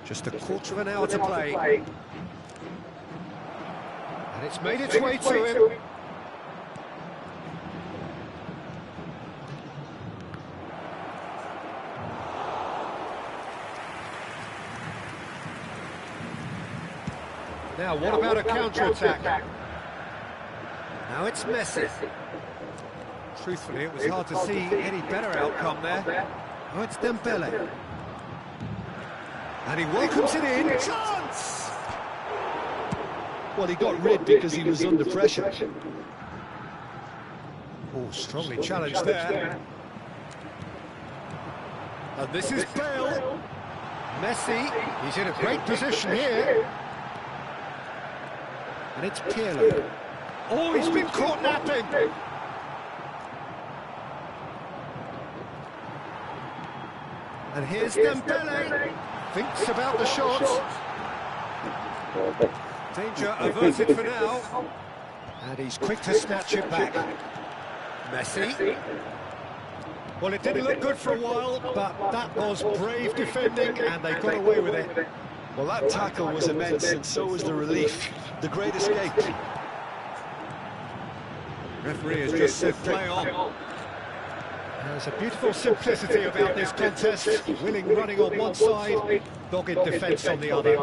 Just a quarter of an hour to play. And it's made its way to him. Now, what about a counter-attack? Now it's Messi. Truthfully, it was hard to see any better outcome there. Oh, it's Dembele. And he welcomes it in. Chance! Well, he got rid because he was under pressure. Oh, strongly challenged there. And this is Bale. Messi, he's in a great position here. And it's Pirlo. Oh, he's been caught napping. And here's Dembele. Thinks about the shot. Danger averted for now. And he's quick to snatch it back. Messi. Well, it didn't look good for a while, but that was brave defending, and they got away with it. Well, that tackle was immense, and so was the relief. The great escape. Referee has just said play on. There's a beautiful simplicity about this contest. Willing running on one side, dogged defence on the other.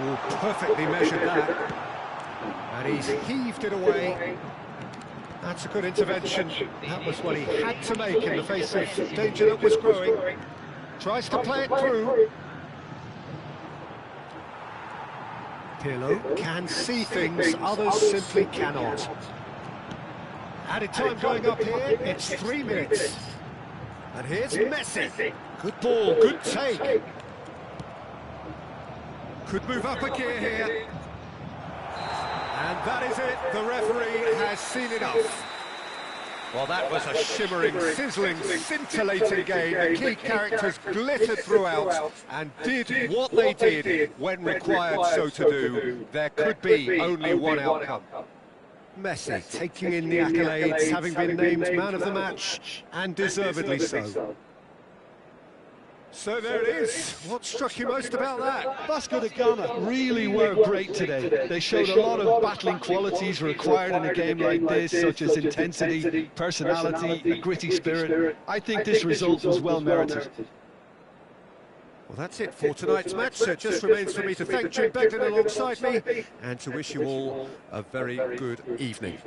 Oh, perfectly measured that. And he's heaved it away. That's a good intervention. That was what he had to make in the face of danger that was growing. Tries to play it through. Pirlo can see things others simply cannot. Added time going up here, it's 3 minutes. And here's Messi. Good ball, good take. Could move up a gear here. And that is it, the referee has seen enough. Well, that was a shimmering, sizzling, scintillating game. The key characters glittered throughout and did what they did when required so to do. There could be only one outcome. Messi taking in the accolades, having been named man of the match, and deservedly so. So there it is. What struck you most about that? Vasco da Gama really were great today. They showed a lot of battling qualities required in a game like this, such as intensity, personality, a gritty spirit. I think this result was well merited. Well, that's it for tonight's match. So it just remains for me to thank Jim Begden alongside me and to wish you all a very good evening.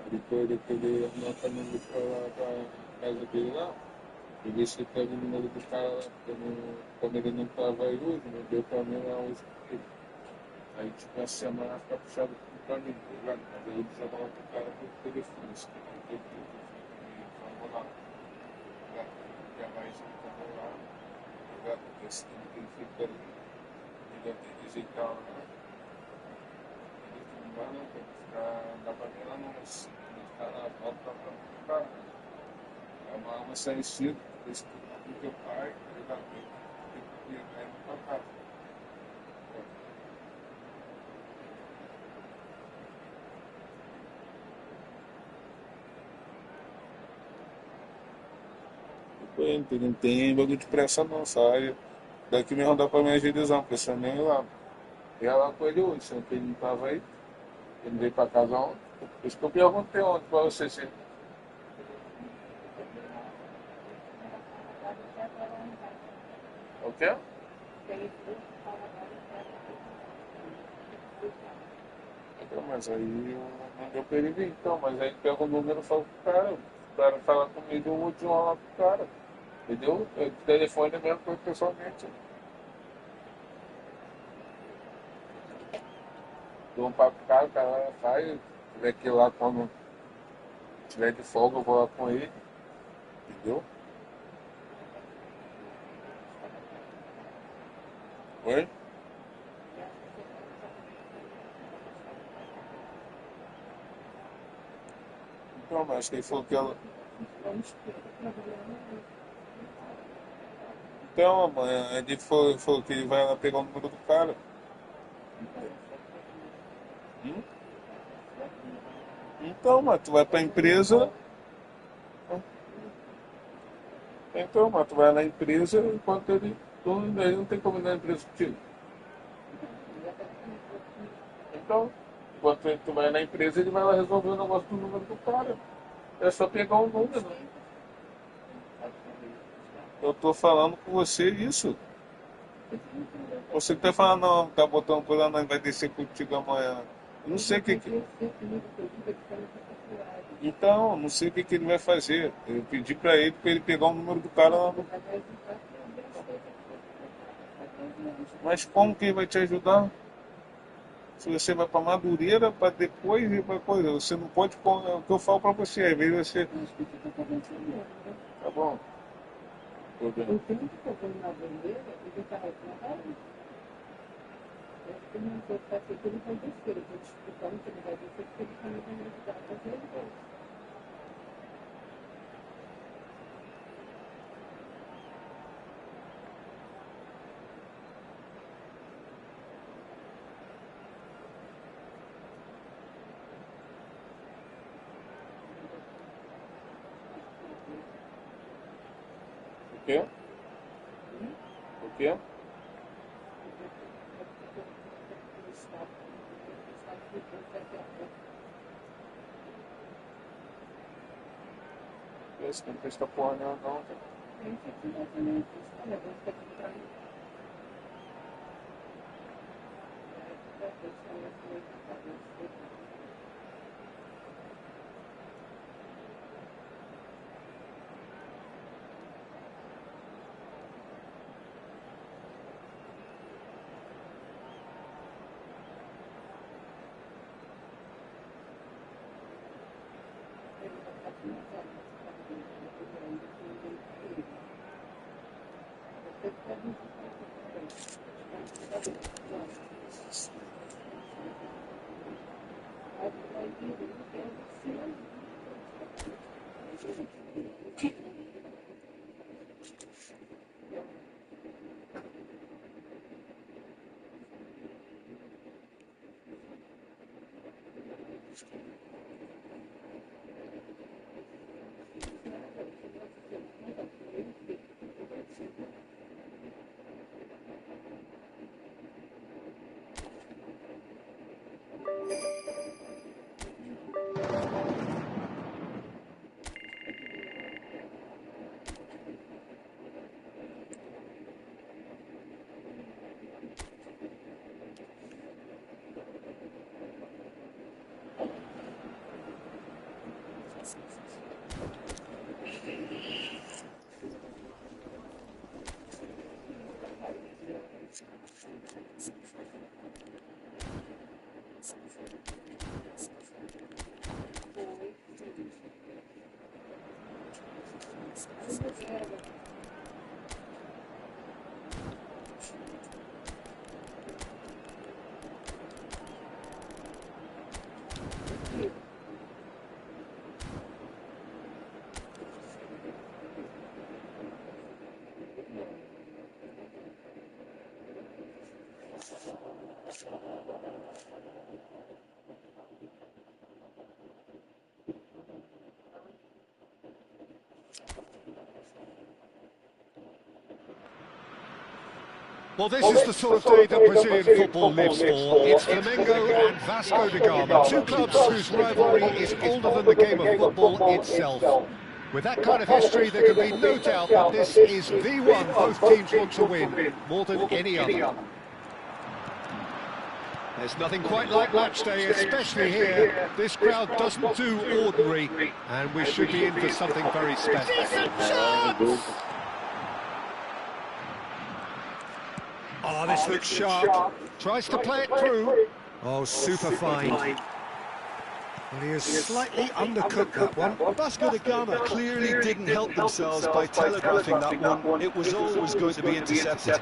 Depois daquele anotando para casa dele lá, eu vi se pega o número do cara lá, quando ele não estava aí hoje, né? Deu para mim lá hoje. Aí tipo a semana fica puxado para mim, tá ligado? Mas aí eu jogava pro cara por telefone, isso que não tem então vou lá. Já mais um lá, tá ligado? Esse tempo que ele fica ali, ele já tem que ajeitar lá. Dá pra ver lá no canal, volta pra cá. É uma alma saída, esse do teu pai, ele dá bem, ele vai pra casa. Não tem bagulho de pressa não, sai. Daqui mesmo dá pra me agilizar, porque você nem ir lá. Eu ia lá com ele hoje, sendo que ele não tava aí. Ele veio pra casa ontem. Por isso que eu perguntei ontem pra você se... O quê? Então, mas aí não deu pra ele vir, então. Mas aí pega o número e fala pro cara. O cara fala comigo, eu vou te lá pro cara. Entendeu? O telefone é mesmo coisa pessoalmente. Dou um papo pro cara lá faz, tiver que ir lá quando tiver de folga, eu vou lá com ele, entendeu? Oi? Então, mas acho que ele falou que ela... Então, amanhã ele falou que ele vai lá pegar o número do cara. Então, mas tu vai pra empresa. Então, mas tu vai na empresa enquanto ele não tem como ir na empresa contigo. Então, enquanto tu vai na empresa, ele vai lá resolver o negócio do número do cara. É só pegar o número. Eu tô falando com você isso. Você tá falando, não, tá botando coisa, não, vai descer contigo amanhã. Eu não sei o que. Então, não sei o que ele vai fazer. Eu pedi pra ele pegar o número do cara lá no... Mas como que ele vai te ajudar? Se você vai pra Madureira, pra depois ir pra coisa, você não pode pôr. É o que eu falo pra você, às vezes você. Tá bom. Eu tenho que fazer na bandeira e deixar a raiva. Eu não vou fazer que ele vai descer. Eu vou te explicando que ele vai descer, porque ele também vai me ajudar a fazer ele bem. O quê? O quê? Esse não presta porra não. Well, this is the sort of day that Brazilian football lives for. It's Flamengo and Vasco da Gama, two clubs whose rivalry is older than the game of football itself. With that kind of history, there can be no doubt that this is the one both teams want to win, more than any other. There's nothing quite like match day, especially here. This crowd doesn't do ordinary, and we should be in for something very special. Decent chance! Oh, this looks sharp. Tries to play it through. Oh, super fine. Well, he has slightly undercooked that one. Vasco da Gama clearly didn't help themselves by telegraphing that one. It was always going to be intercepted.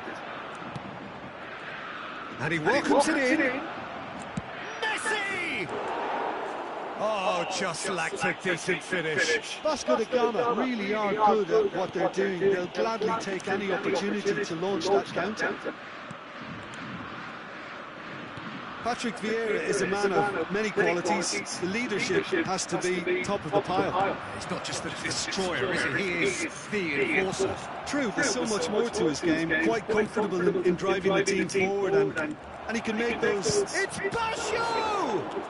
And he welcomes it in. Messi! Oh, just lacked a decent finish. Vasco da Gama really are good at what they're doing. They'll gladly take any opportunity to launch that counter. Patrick Vieira is a man of many qualities. The leadership has to be top of the pile. He's not just the destroyer, is he? He is the enforcer. True, there's so much more to his game. Quite comfortable in driving the team forward, and he can make those. It's Basho!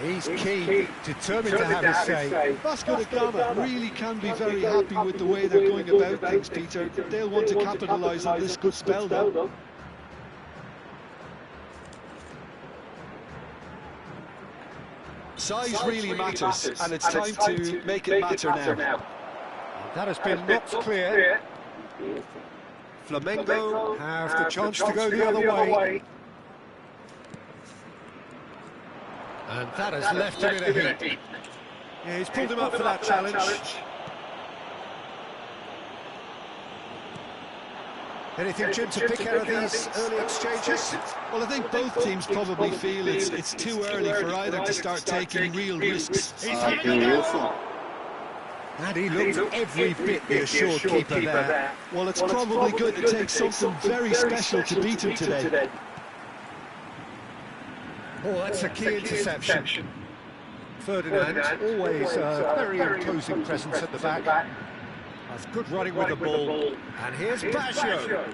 He's keen, determined to have his say. Vasco da Gama really can be very happy with the way they're going about things, Peter. They'll want to capitalise on this good spell now. Size really matters, and it's time to make it matter now. That has been knocked clear. Flamengo have the chance to go the other way. And that has left him in a heap. Yeah, he's pulled him up for that challenge. Anything, Jim, to pick out of these early exchanges? Well, I think both teams probably feel it's too early for either to start taking real risks. He's having a go! And he looked every bit the assured keeper there. Well, it's probably going to take something very special to beat him today. Oh, that's a key interception. Ferdinand, always a very imposing presence at the back. That's good running with the ball. And here's Baggio.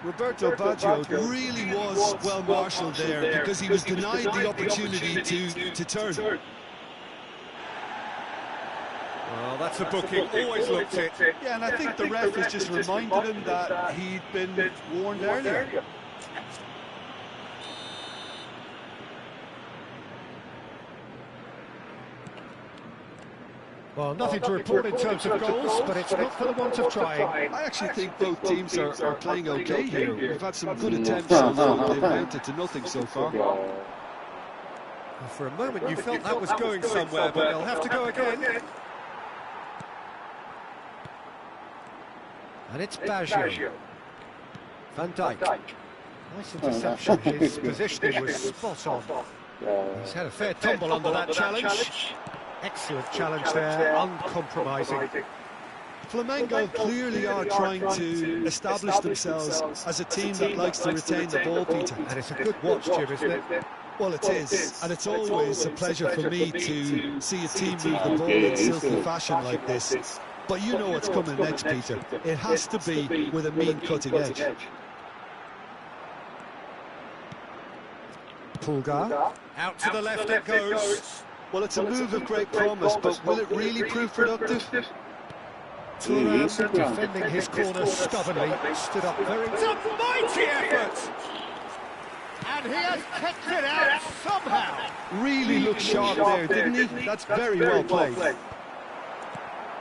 Roberto Baggio really was well marshalled there because he was denied the opportunity to turn. Well, that's a booking, always looked it. Yeah, and I think the ref has just reminded him that he'd been warned earlier. Well, nothing to report in terms of goals, but it's not for the want of trying. I actually think both teams are playing okay here. We've had some good attempts, although they've amounted to nothing so far. Well, for a moment you felt that was going somewhere, but they'll have to go again. And it's Baggio. Van Dijk. Nice interception. His positioning was spot on. He's had a fair tumble under that challenge. Excellent challenge there, uncompromising. Flamengo clearly are trying to establish themselves as a team that likes to retain the ball, Peter. And it's a good watch, Jim, isn't it? Well, it is, and it's always a pleasure for me to see a team move the ball in silky fashion like this. But you know what's coming next, Peter. It has to be with a mean cutting edge. Pulgar. Out to the left it goes. Well, it's a move of great promise, but will it really prove productive? Turan, defending his corner stubbornly, stood up very... It's a mighty effort! And he has kicked it out somehow! Really looked sharp there, didn't he? That's very well played.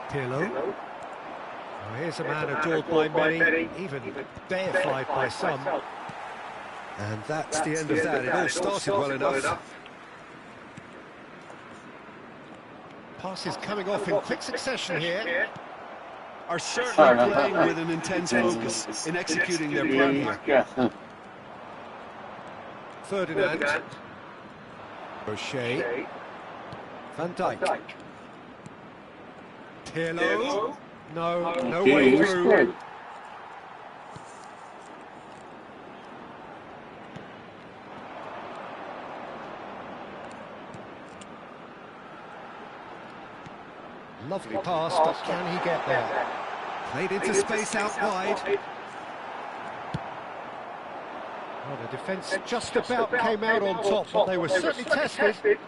Pirlo. Well, here's a man adored by many, even deified by some. And that's the end of that. It all started well enough. Passes coming off in quick succession here. Are certainly playing with an intense focus in executing their plan here. Ferdinand. O'Shea. Van Dijk. Pirlo. No way through. Lovely pass, but can he get there? Played into space out wide. Well, the defence just about came out on top, but they were certainly tested.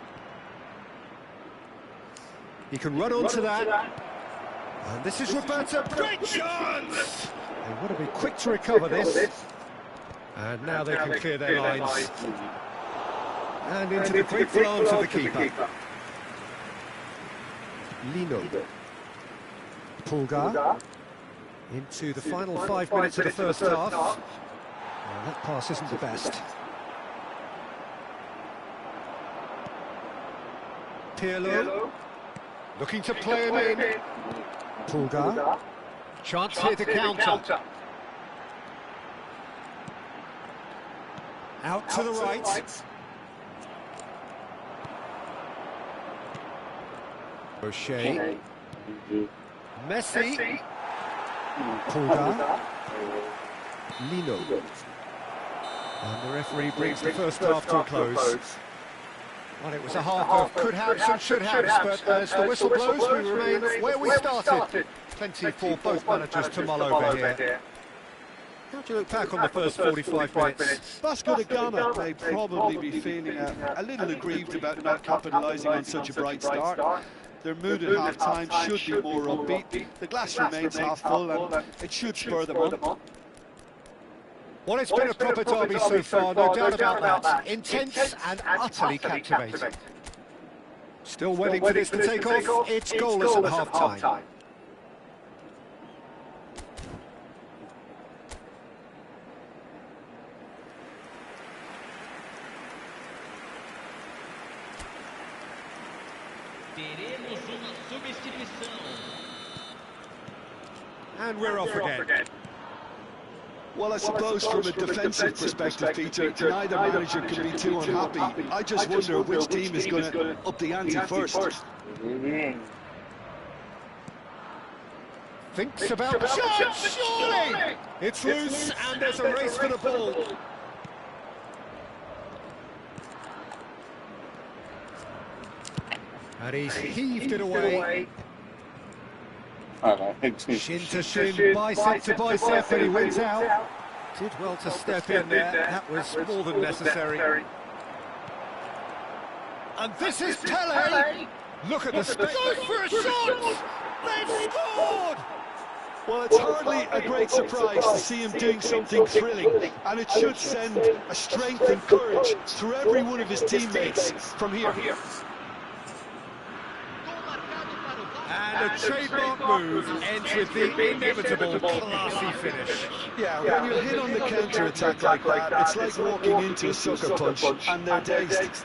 He can run onto that. And this is Roberto. Great chance! They want to be quick to recover this. And now they can clear their lines. And into the grateful arms of the keeper. Lino. Pulgar. Into the final 5 minutes of the first half. Well, that pass isn't the best. Pirlo. Looking to play him in. Pulgar. Chance here to counter. Out to the right. O'Shea. Messi. Pulgar. Lino. And the referee brings the first half to a close. Well, it was a half of could-haves and should-haves, but as the whistle blows, we remain where we started. Plenty for both managers to mull over here. How do you look back on the first 45 minutes? Vasco da Gama may probably be feeling a little aggrieved about not capitalising on such a bright start. Their mood at half-time should be more upbeat. The glass remains half full and it should spur them on. Well, it's been a proper derby so far, no doubt about that. Intense and utterly captivating. Still waiting for this to take off. It's goalless at half-time. Teremos uma substituição. And we're off again. Well, I suppose from a defensive perspective, Peter, neither manager can be too unhappy. I just wonder which team is going to up the ante first. Thinks about the chance, surely! It's loose, and there's a race for the ball. And he's heaved it away. Shin to shin, bicep to bicep, and he wins out. Did well to step in there, that was more than necessary. And this is Pele! Look at the space! Goes for a shot! They've scored! Well, it's hardly a great surprise to see him doing something thrilling, and it should send a strength and courage through every one of his teammates from here. And the trademark move ends with the inevitable classy finish. Yeah, when you're hit on the counter-attack like that, it's like walking into a sucker punch and they're dazed.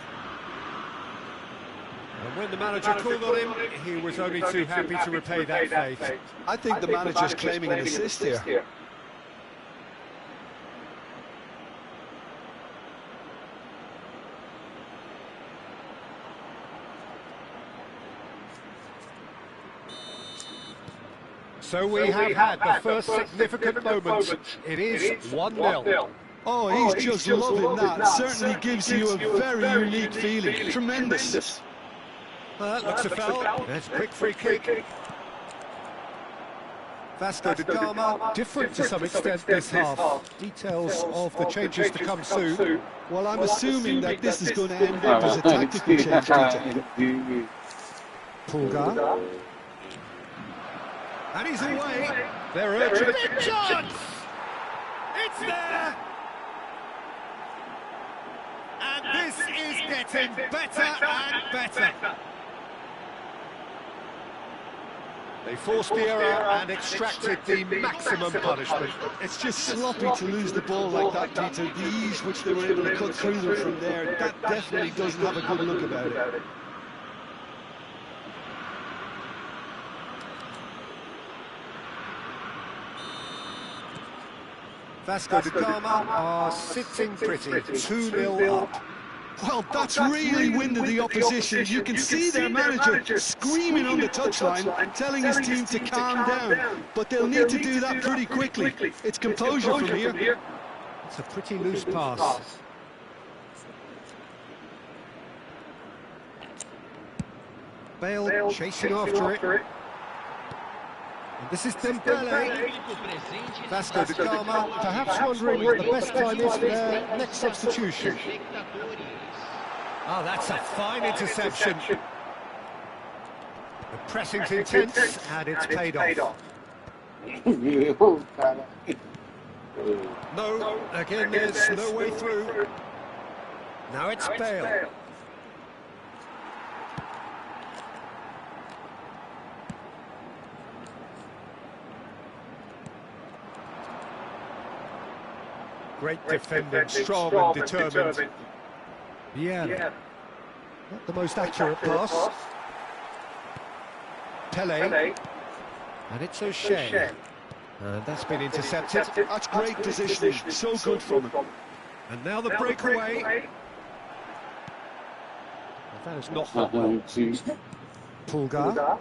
And when the manager called on him, he was only too happy to repay that faith. I think the manager's claiming an assist here. So we have had the first significant moment. It is 1-0. Oh, he's just loving that. Certainly gives you a very unique feeling. Tremendous. Well, that looks a foul. There's a quick free kick. Vasco da Gama, different to some extent this half. Details of the changes to come soon. Well, I'm assuming that this is going to end up as a tactical change, Peter. Pulgar. And he's away. They're urging it. Big chance! It's there! And this is getting better and better. They forced the error and extracted the maximum punishment. It's just sloppy to lose the ball like that, Peter. The ease which they were able to cut through them from there, that definitely doesn't have a good look about it. Vasco da Gama are sitting pretty, 2-0 up. Well, that's really winded the opposition. You can see their manager screaming on the touchline, telling his team to calm down. But they'll need to do that pretty quickly. It's composure from here. It's a pretty loose pass. Bale chasing after it. And this is Dembele. Vasco da Gama perhaps wondering what the best time is for their next substitution. Oh, that's a fine interception. The pressing's intense and it's paid off. No, again there's no way through. Now it's Bale. Great defending, strong and determined. Yeah. Not the most accurate pass. Pele. And it's O'Shea. And that's been intercepted. That's great positioning. So good from him. And now the breakaway. That is not Pulgar.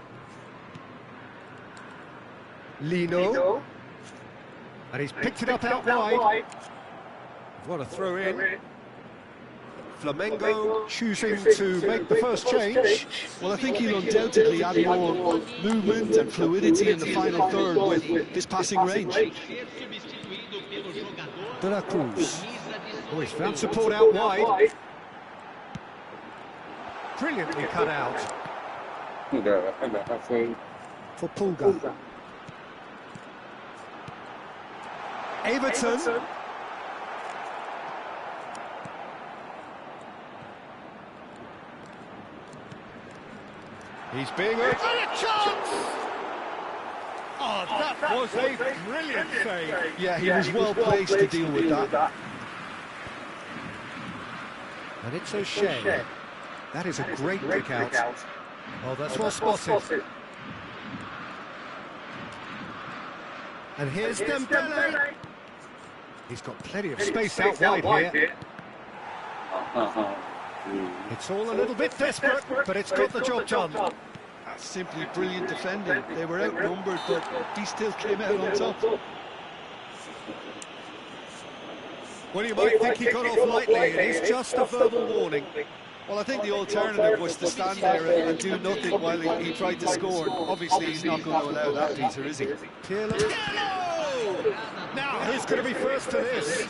Lino. And he's picked it up out wide. What a throw in. Flamengo choosing to make the first change. Well, I think he'll undoubtedly add more movement and fluidity in the final third with this passing range. De la Cruz. Oh, he's found support out wide. Brilliantly cut out. For Pulgar. Everton. He's being urged. And a chance! Oh, that was a brilliant save. Yeah, he was well placed to deal with that. And it's O'Shea. That is a great kick out. Oh, that's well spotted. And here's Dembele. He's got plenty of space out wide here. It's all a little bit desperate, but it's got the job done. That's simply brilliant defending. They were outnumbered, but he still came out on top. Well, you might think he got off lightly. It is just a verbal warning. Well, I think the alternative was to stand there and do nothing while he tried to score. Obviously, he's not going to allow that, Peter, is he? Pirlo! Now, who's going to be first to this?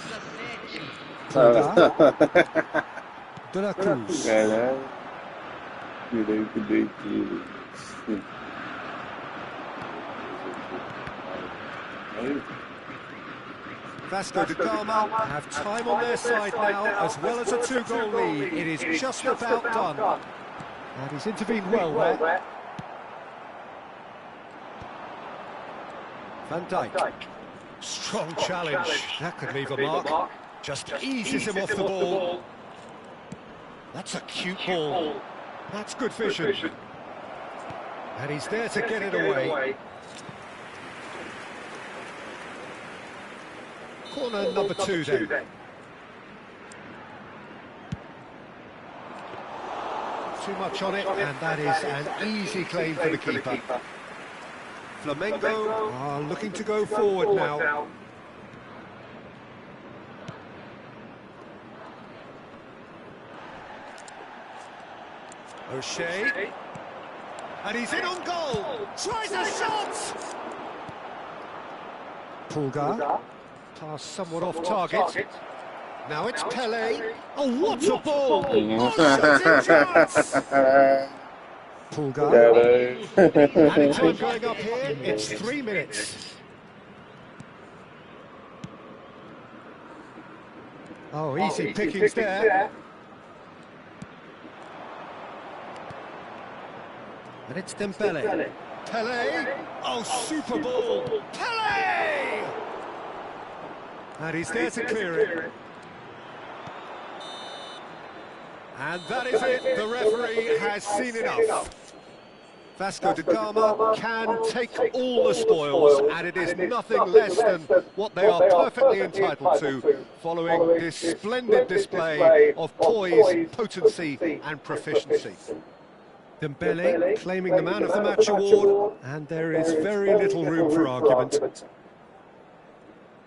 De la Cruz. Vasco da Gama have time on their side now, as well as a 2-goal lead. It is just about done. And he's intervened well there. Van Dijk. Strong challenge. That could leave a mark. Just eases him off the ball. That's a cute ball. That's good vision. And he's there to get it away. Corner number two then. Too much on it, and that is an easy claim for the keeper. Flamengo are looking to go forward now. O'Shea. And he's in on goal! Tries a shot! Pulgar. Pass somewhat off target. Now it's Pele. Oh, what a ball! Oh, shooting chance! Pulgar. Added time going up here. It's 3 minutes. Oh, easy pickings there. And it's Dembele. Pele! Oh, super ball! Pele! And he's there to clear it. And that is it. The referee has seen enough. Vasco da Gama can take all the spoils, and it is nothing less than what they are perfectly entitled to, following this splendid display of poise, potency and proficiency. Dembele claiming the Man of the Match award, and there is very little room for argument.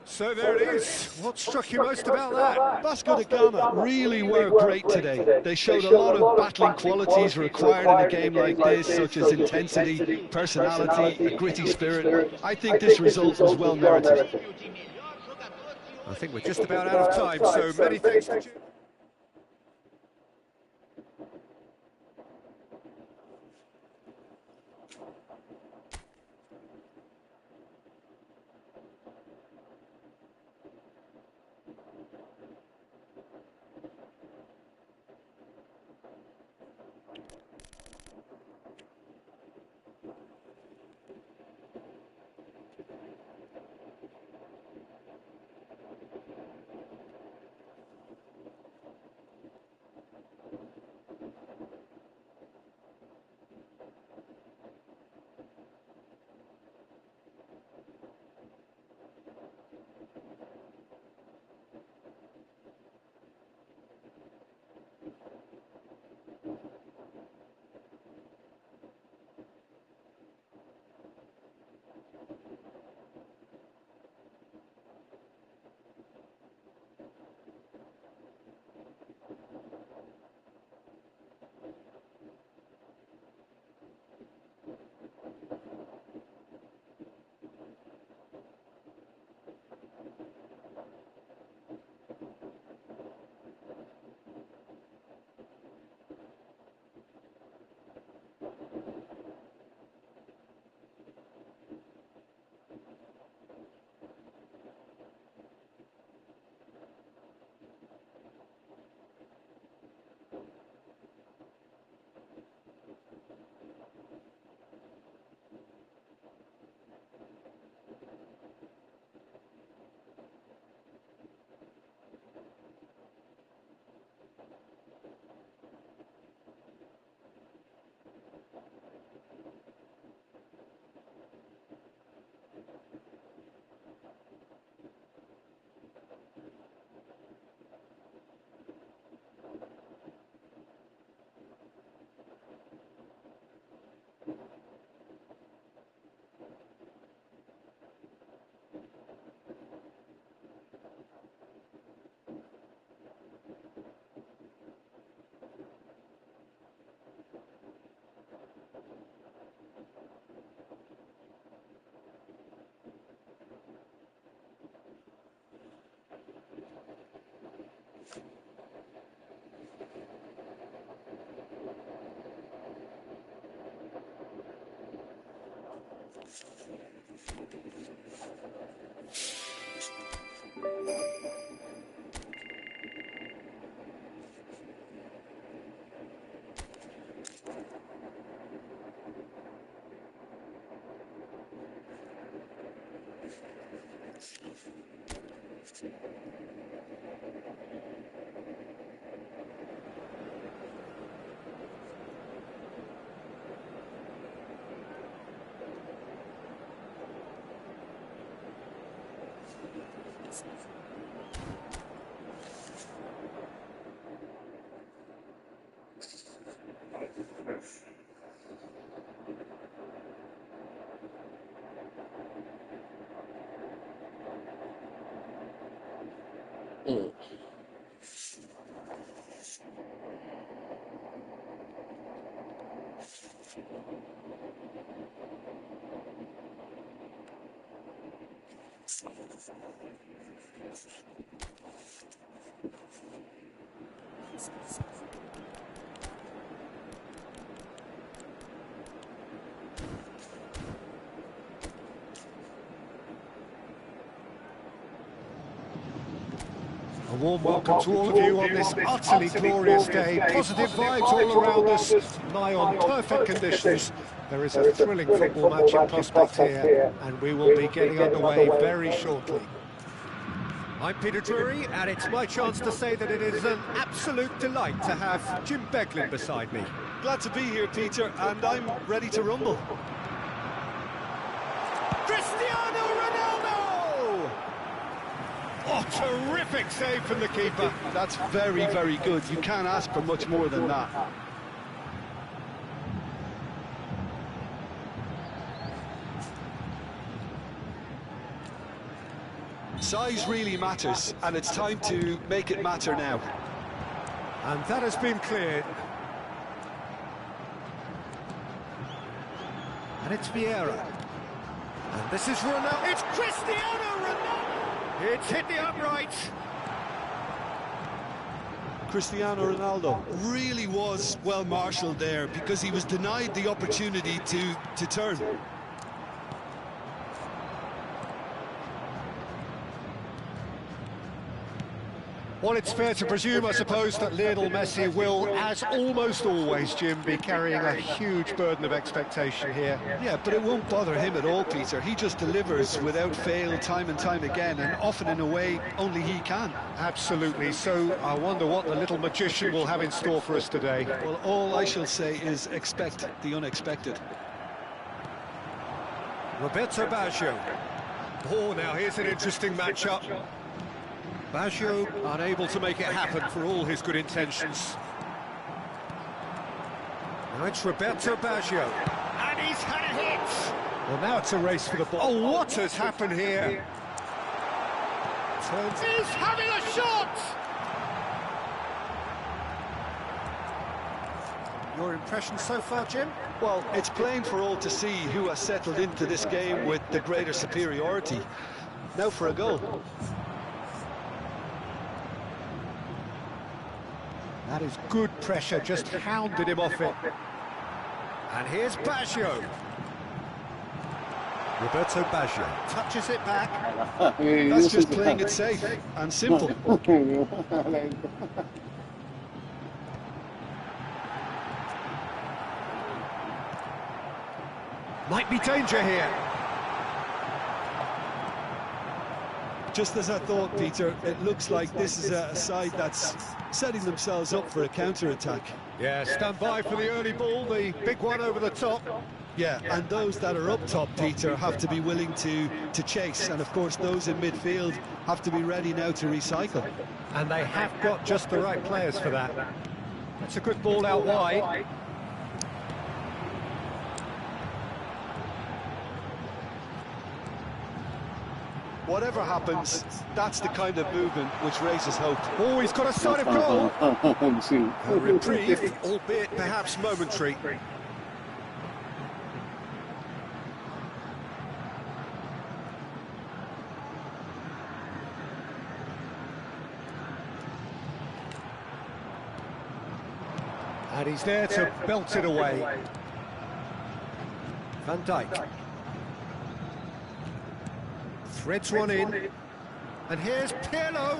So there it is. What struck you most about that? Vasco da Gama really were great today. They showed a lot of battling qualities required in a game like this, such as intensity, personality, a gritty spirit. I think this result was well merited. I think we're just about out of time, so many thanks to you. A warm welcome to all of you on this utterly glorious day. Positive vibes all around us, nigh on perfect conditions. There is a thrilling football match in prospect here, and we will be getting underway very shortly. I'm Peter Drury, and it's my chance to say that it is an absolute delight to have Jim Beglin beside me. Glad to be here, Peter, and I'm ready to rumble. Cristiano Ronaldo! Oh, terrific save from the keeper. That's very, very good. You can't ask for much more than that. Size really matters, and it's time to make it matter now. And that has been cleared. And it's Vieira. And this is Ronaldo. It's Cristiano Ronaldo! It's hit the uprights. Cristiano Ronaldo really was well marshalled there because he was denied the opportunity to turn. Well, it's fair to presume, I suppose, that Lionel Messi will, as almost always, Jim, be carrying a huge burden of expectation here. Yeah, but it won't bother him at all, Peter. He just delivers without fail time and time again, and often in a way only he can. Absolutely. So I wonder what the little magician will have in store for us today. Well, all I shall say is expect the unexpected. Roberto Baggio. Oh, now here's an interesting matchup. Baggio unable to make it happen for all his good intentions. Now it's Roberto Baggio. And he's had a hit! Well, now it's a race for the ball. Oh, what has happened here? He's having a shot! Your impression so far, Jim? Well, it's plain for all to see who has settled into this game with the greater superiority. Now for a goal. That is good pressure, just hounded him off it. And here's Baggio. Roberto Baggio touches it back. That's just playing it safe and simple. Might be danger here. Just as I thought, Peter, it looks like this is a side that's setting themselves up for a counter-attack. Yeah, stand by for the early ball, the big one over the top. Yeah, and those that are up top, Peter, have to be willing to chase. And, of course, those in midfield have to be ready now to recycle. And they have got just the right players for that. That's a good ball out wide. Whatever happens, that's the kind of movement which raises hope. Oh, he's got a sight of goal. A reprieve, albeit perhaps momentary. And he's there to belt it away. Van Dijk. Threads one in, and here's Pirlo.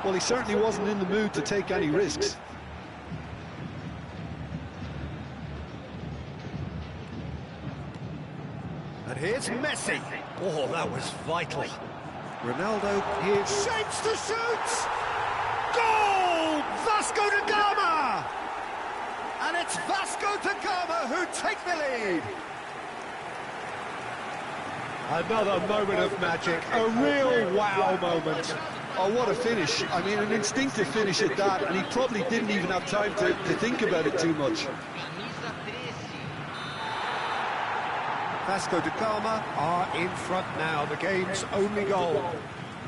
Well, he certainly wasn't in the mood to take any risks. And here's Messi. Oh, that was vital. Ronaldo here shapes to shoot. Goal! Vasco da Gama! And it's Vasco da Gama who take the lead. Another moment of magic, a real wow moment. Oh, what a finish. I mean, an instinctive finish at that, and he probably didn't even have time to think about it too much. Vasco da Gama are in front now, the game's only goal.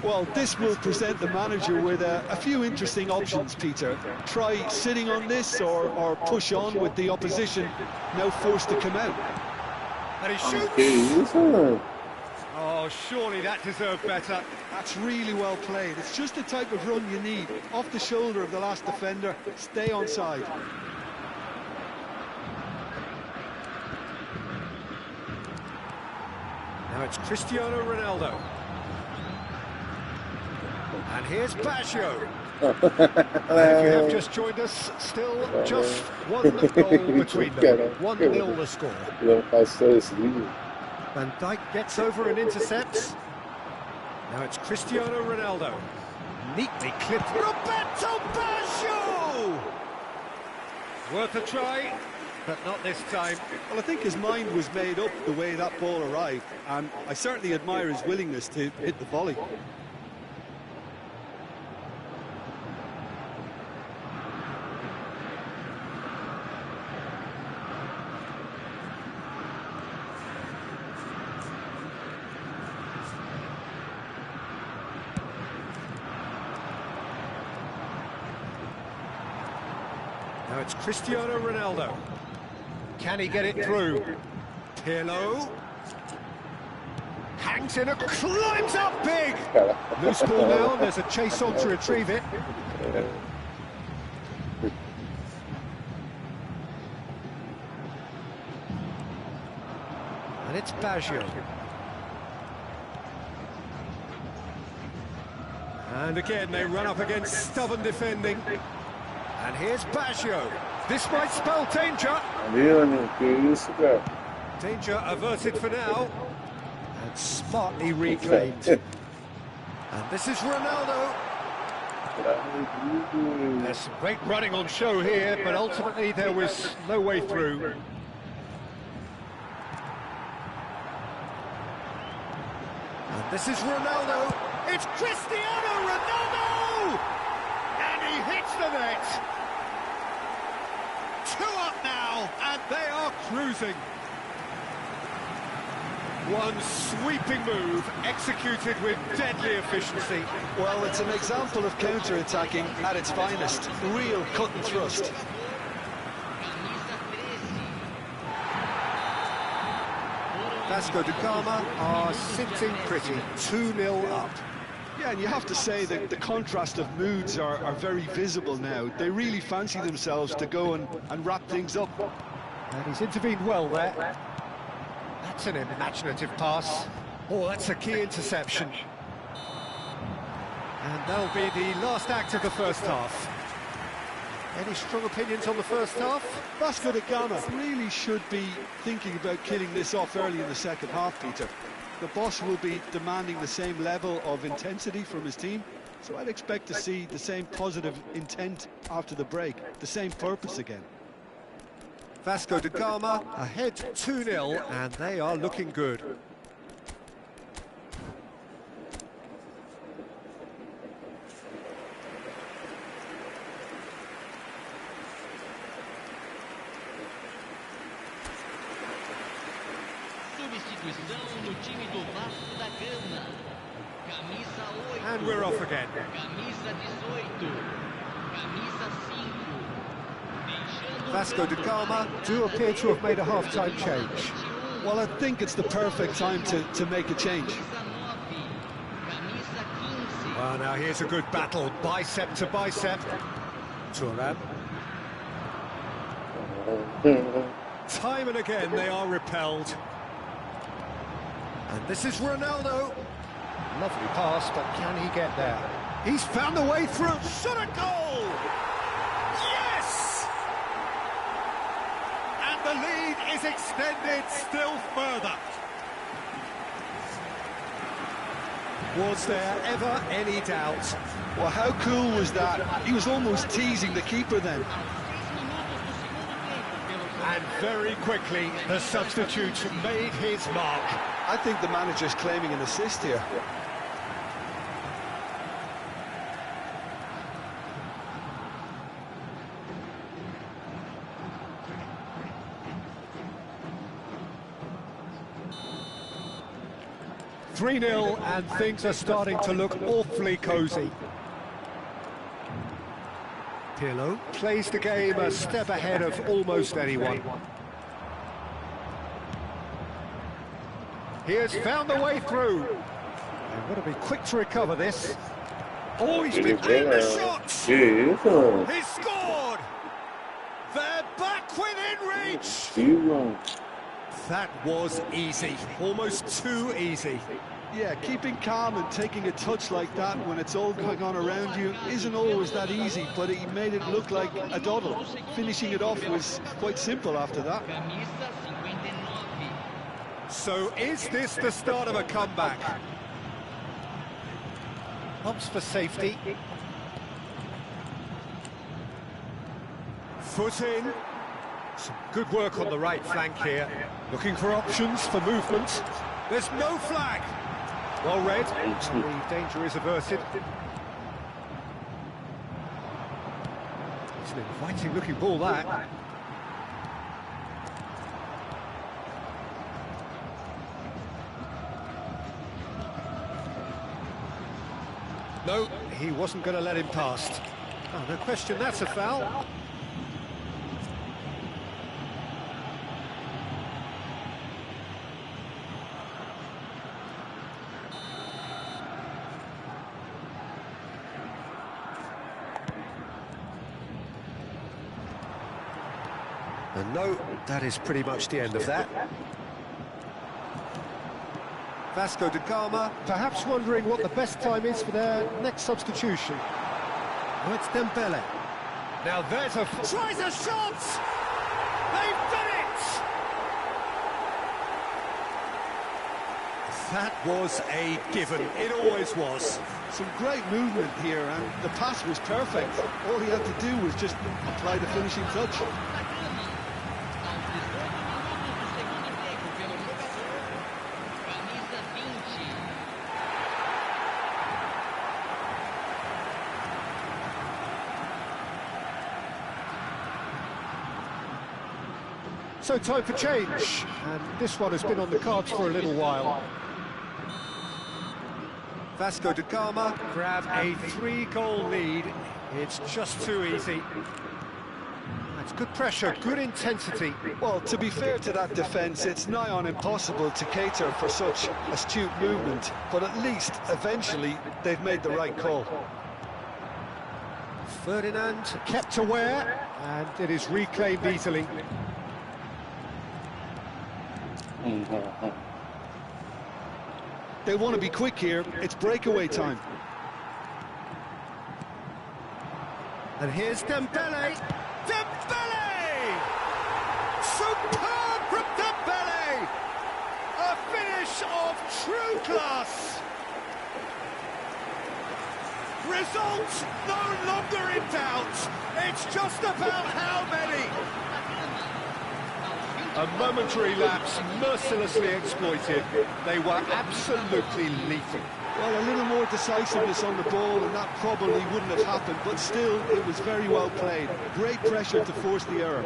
Well, this will present the manager with a few interesting options, Peter. Try sitting on this or push on with the opposition now forced to come out. And he shoots! Oh, surely that deserved better. That's really well played. It's just the type of run you need. Off the shoulder of the last defender, stay onside. Now it's Cristiano Ronaldo. And here's Baggio. If you have just joined us, still just one goal between them. 1-0 the score. Van Dijk gets over and intercepts. Now it's Cristiano Ronaldo. Neatly clipped. Roberto Baggio! Worth a try, but not this time. Well, I think his mind was made up the way that ball arrived, and I certainly admire his willingness to hit the volley. Now it's Cristiano Ronaldo. Can he get it through? Pirlo. Hangs in, climbs up big! Loose ball now, there's a chase on to retrieve it. And it's Baggio. And again, they run up against stubborn defending. And here's Baggio. This might spell danger. Danger averted for now. And smartly reclaimed. And this is Ronaldo. There's some great running on show here, but ultimately there was no way through. And this is Ronaldo. It's Cristiano Ronaldo! And he hits the net. 2 up now, and they are cruising. One sweeping move, executed with deadly efficiency. Well, it's an example of counter-attacking at its finest. Real cut and thrust. Vasco da Gama are sitting pretty, 2-0 up. Yeah, and you have to say that the contrast of moods are very visible now. They really fancy themselves to go and wrap things up. And he's intervened well there. That's an imaginative pass. Oh, that's a key interception. And that'll be the last act of the first half. Any strong opinions on the first half? Vasco da Gama really should be thinking about killing this off early in the second half, Peter. The boss will be demanding the same level of intensity from his team, so I'd expect to see the same positive intent after the break, the same purpose again. Vasco da Gama ahead 2-0, and they are looking good. Substituição no time do Vasco da Gama. Camisa 8. And we're off again. Camisa 18. Camisa 5. Vasco da Gama do appear to have made a half-time change. Well, I think it's the perfect time to make a change. Well, now here's a good battle, bicep to bicep. Turan. Time and again they are repelled. And this is Ronaldo. Lovely pass, but can he get there? He's found the way through. Shot a goal! Yes! And the lead is extended still further. Was there ever any doubt? Well, how cool was that? He was almost teasing the keeper then. And very quickly, the substitute made his mark. I think the manager's claiming an assist here. "3-0 and things are starting to look awfully cosy. Pirlo plays the game a step ahead of almost anyone. He has found the way through. They've got to be quick to recover this. Oh, he's been in the shots! He's scored! They're back within reach! That was easy, almost too easy. Yeah, keeping calm and taking a touch like that when it's all going on around you isn't always that easy, but he made it look like a doddle. Finishing it off was quite simple after that. So is this the start of a comeback? Pumps for safety. Foot in. Some good work on the right flank here. Looking for options for movement. There's no flag. Well read. The danger is averted. It's an inviting looking ball, that. No, he wasn't going to let him past. Oh, no question, that's a foul. And no, that is pretty much the end of that. Vasco da Gama, perhaps wondering what the best time is for their next substitution. Oh, it's Dembele. Now there's a... Tries a shot! They've done it! That was a given. It always was. Some great movement here, and the pass was perfect. All he had to do was just apply the finishing touch. So time for change, and this one has been on the cards for a little while. Vasco da Gama grab a 3-goal lead. It's just too easy. That's good pressure, good intensity. Well, to be fair to that defence, it's nigh on impossible to cater for such astute movement, but at least, eventually, they've made the right call. Ferdinand kept aware, and it is reclaimed easily. They want to be quick here. It's breakaway time. And here's Dembele. Dembele! Superb from Dembele! A finish of true class. Results no longer in doubt. It's just about how many. A momentary lapse, mercilessly exploited. They were absolutely lethal. Well, a little more decisiveness on the ball, and that probably wouldn't have happened, but still, it was very well played. Great pressure to force the error.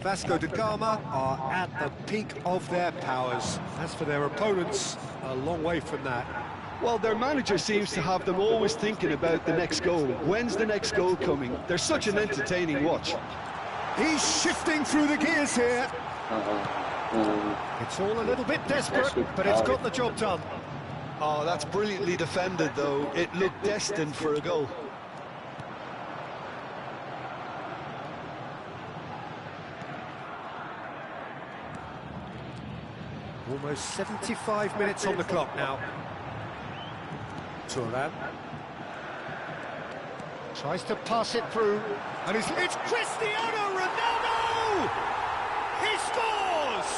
Vasco da Gama are at the peak of their powers. As for their opponents, a long way from that. Well, their manager seems to have them always thinking about the next goal. When's the next goal coming? They're such an entertaining watch. He's shifting through the gears here. It's all a little bit desperate, but it's got the job done. Oh, that's brilliantly defended, though. It looked destined for a goal. Almost 75 minutes on the clock now. Turan tries to pass it through, and it's Cristiano Ronaldo! He scores!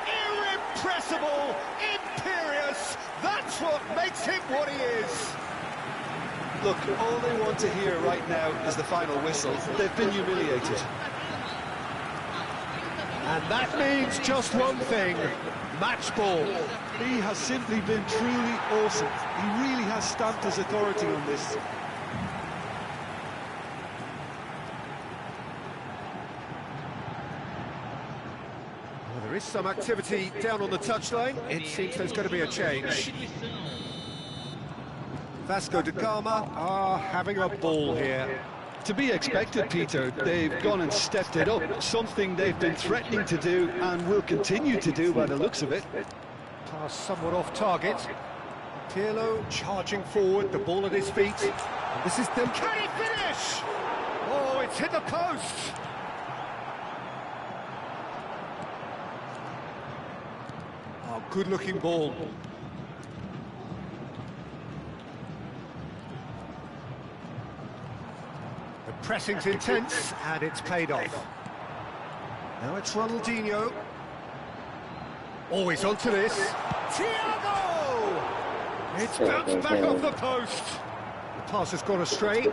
Irrepressible, imperious, That's what makes him what he is. Look, all they want to hear right now is the final whistle. They've been humiliated. And that means just one thing, match ball. He has simply been truly awesome. He really has stamped his authority on this. Well, there is some activity down on the touchline. It seems there's going to be a change. Vasco da Gama are having a ball here. To be expected, Peter. They've gone and stepped it up, something they've been threatening to do and will continue to do by the looks of it. Pass somewhat off target. Pirlo charging forward, the ball at his feet. And this is them. Can he finish? Oh, it's hit the post. Oh, good-looking ball. The pressing's intense, and it's paid off. Now it's Ronaldinho. Always onto this. Thiago! It's bounced back off the post. The pass has gone astray.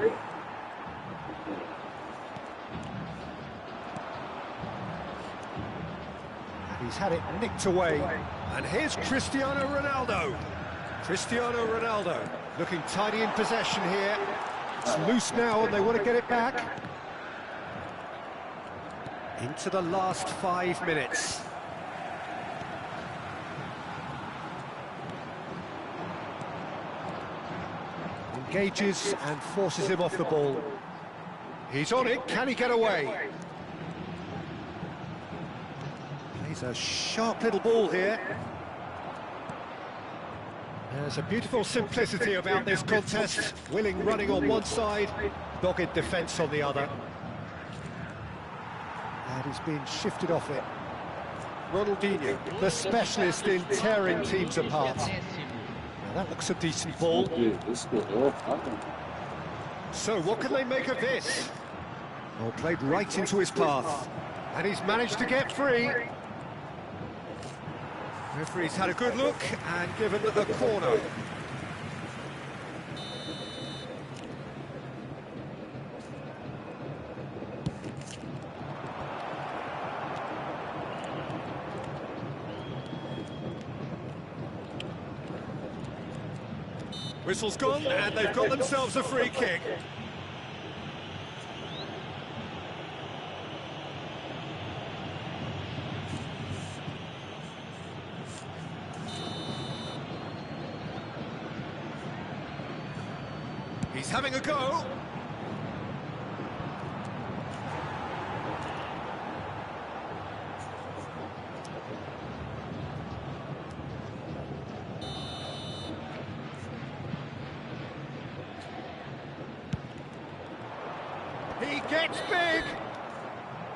And he's had it nicked away. And here's Cristiano Ronaldo. Cristiano Ronaldo looking tidy in possession here. It's loose now and they want to get it back. Into the last 5 minutes. Engages and forces him off the ball. He's on it, can he get away? He's a sharp little ball here. There's a beautiful simplicity about this contest. Willing running on one side, dogged defence on the other. And he's been shifted off it. Ronaldinho, the specialist in tearing teams apart. Now that looks a decent ball. So what can they make of this? Well, played right into his path. And he's managed to get free. Referee's had a good look and given a corner. Whistle's gone and they've got themselves a free kick. He's having a go. He gets big.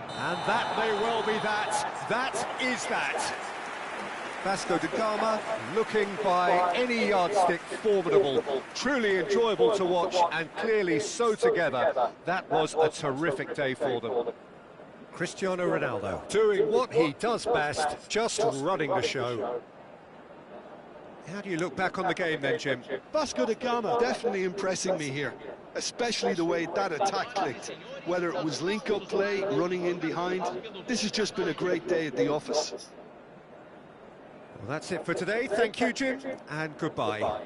And that may well be that. That is that. Vasco da Gama looking by any yardstick formidable, truly enjoyable to watch and clearly so together. That was a terrific day for them. Cristiano Ronaldo doing what he does best, just running the show. How do you look back on the game then, Jim? Vasco da Gama definitely impressing me here, especially the way that attack clicked. Whether it was link-up play, running in behind, this has just been a great day at the office. Well, that's it for today. Thank you, Jim, and goodbye.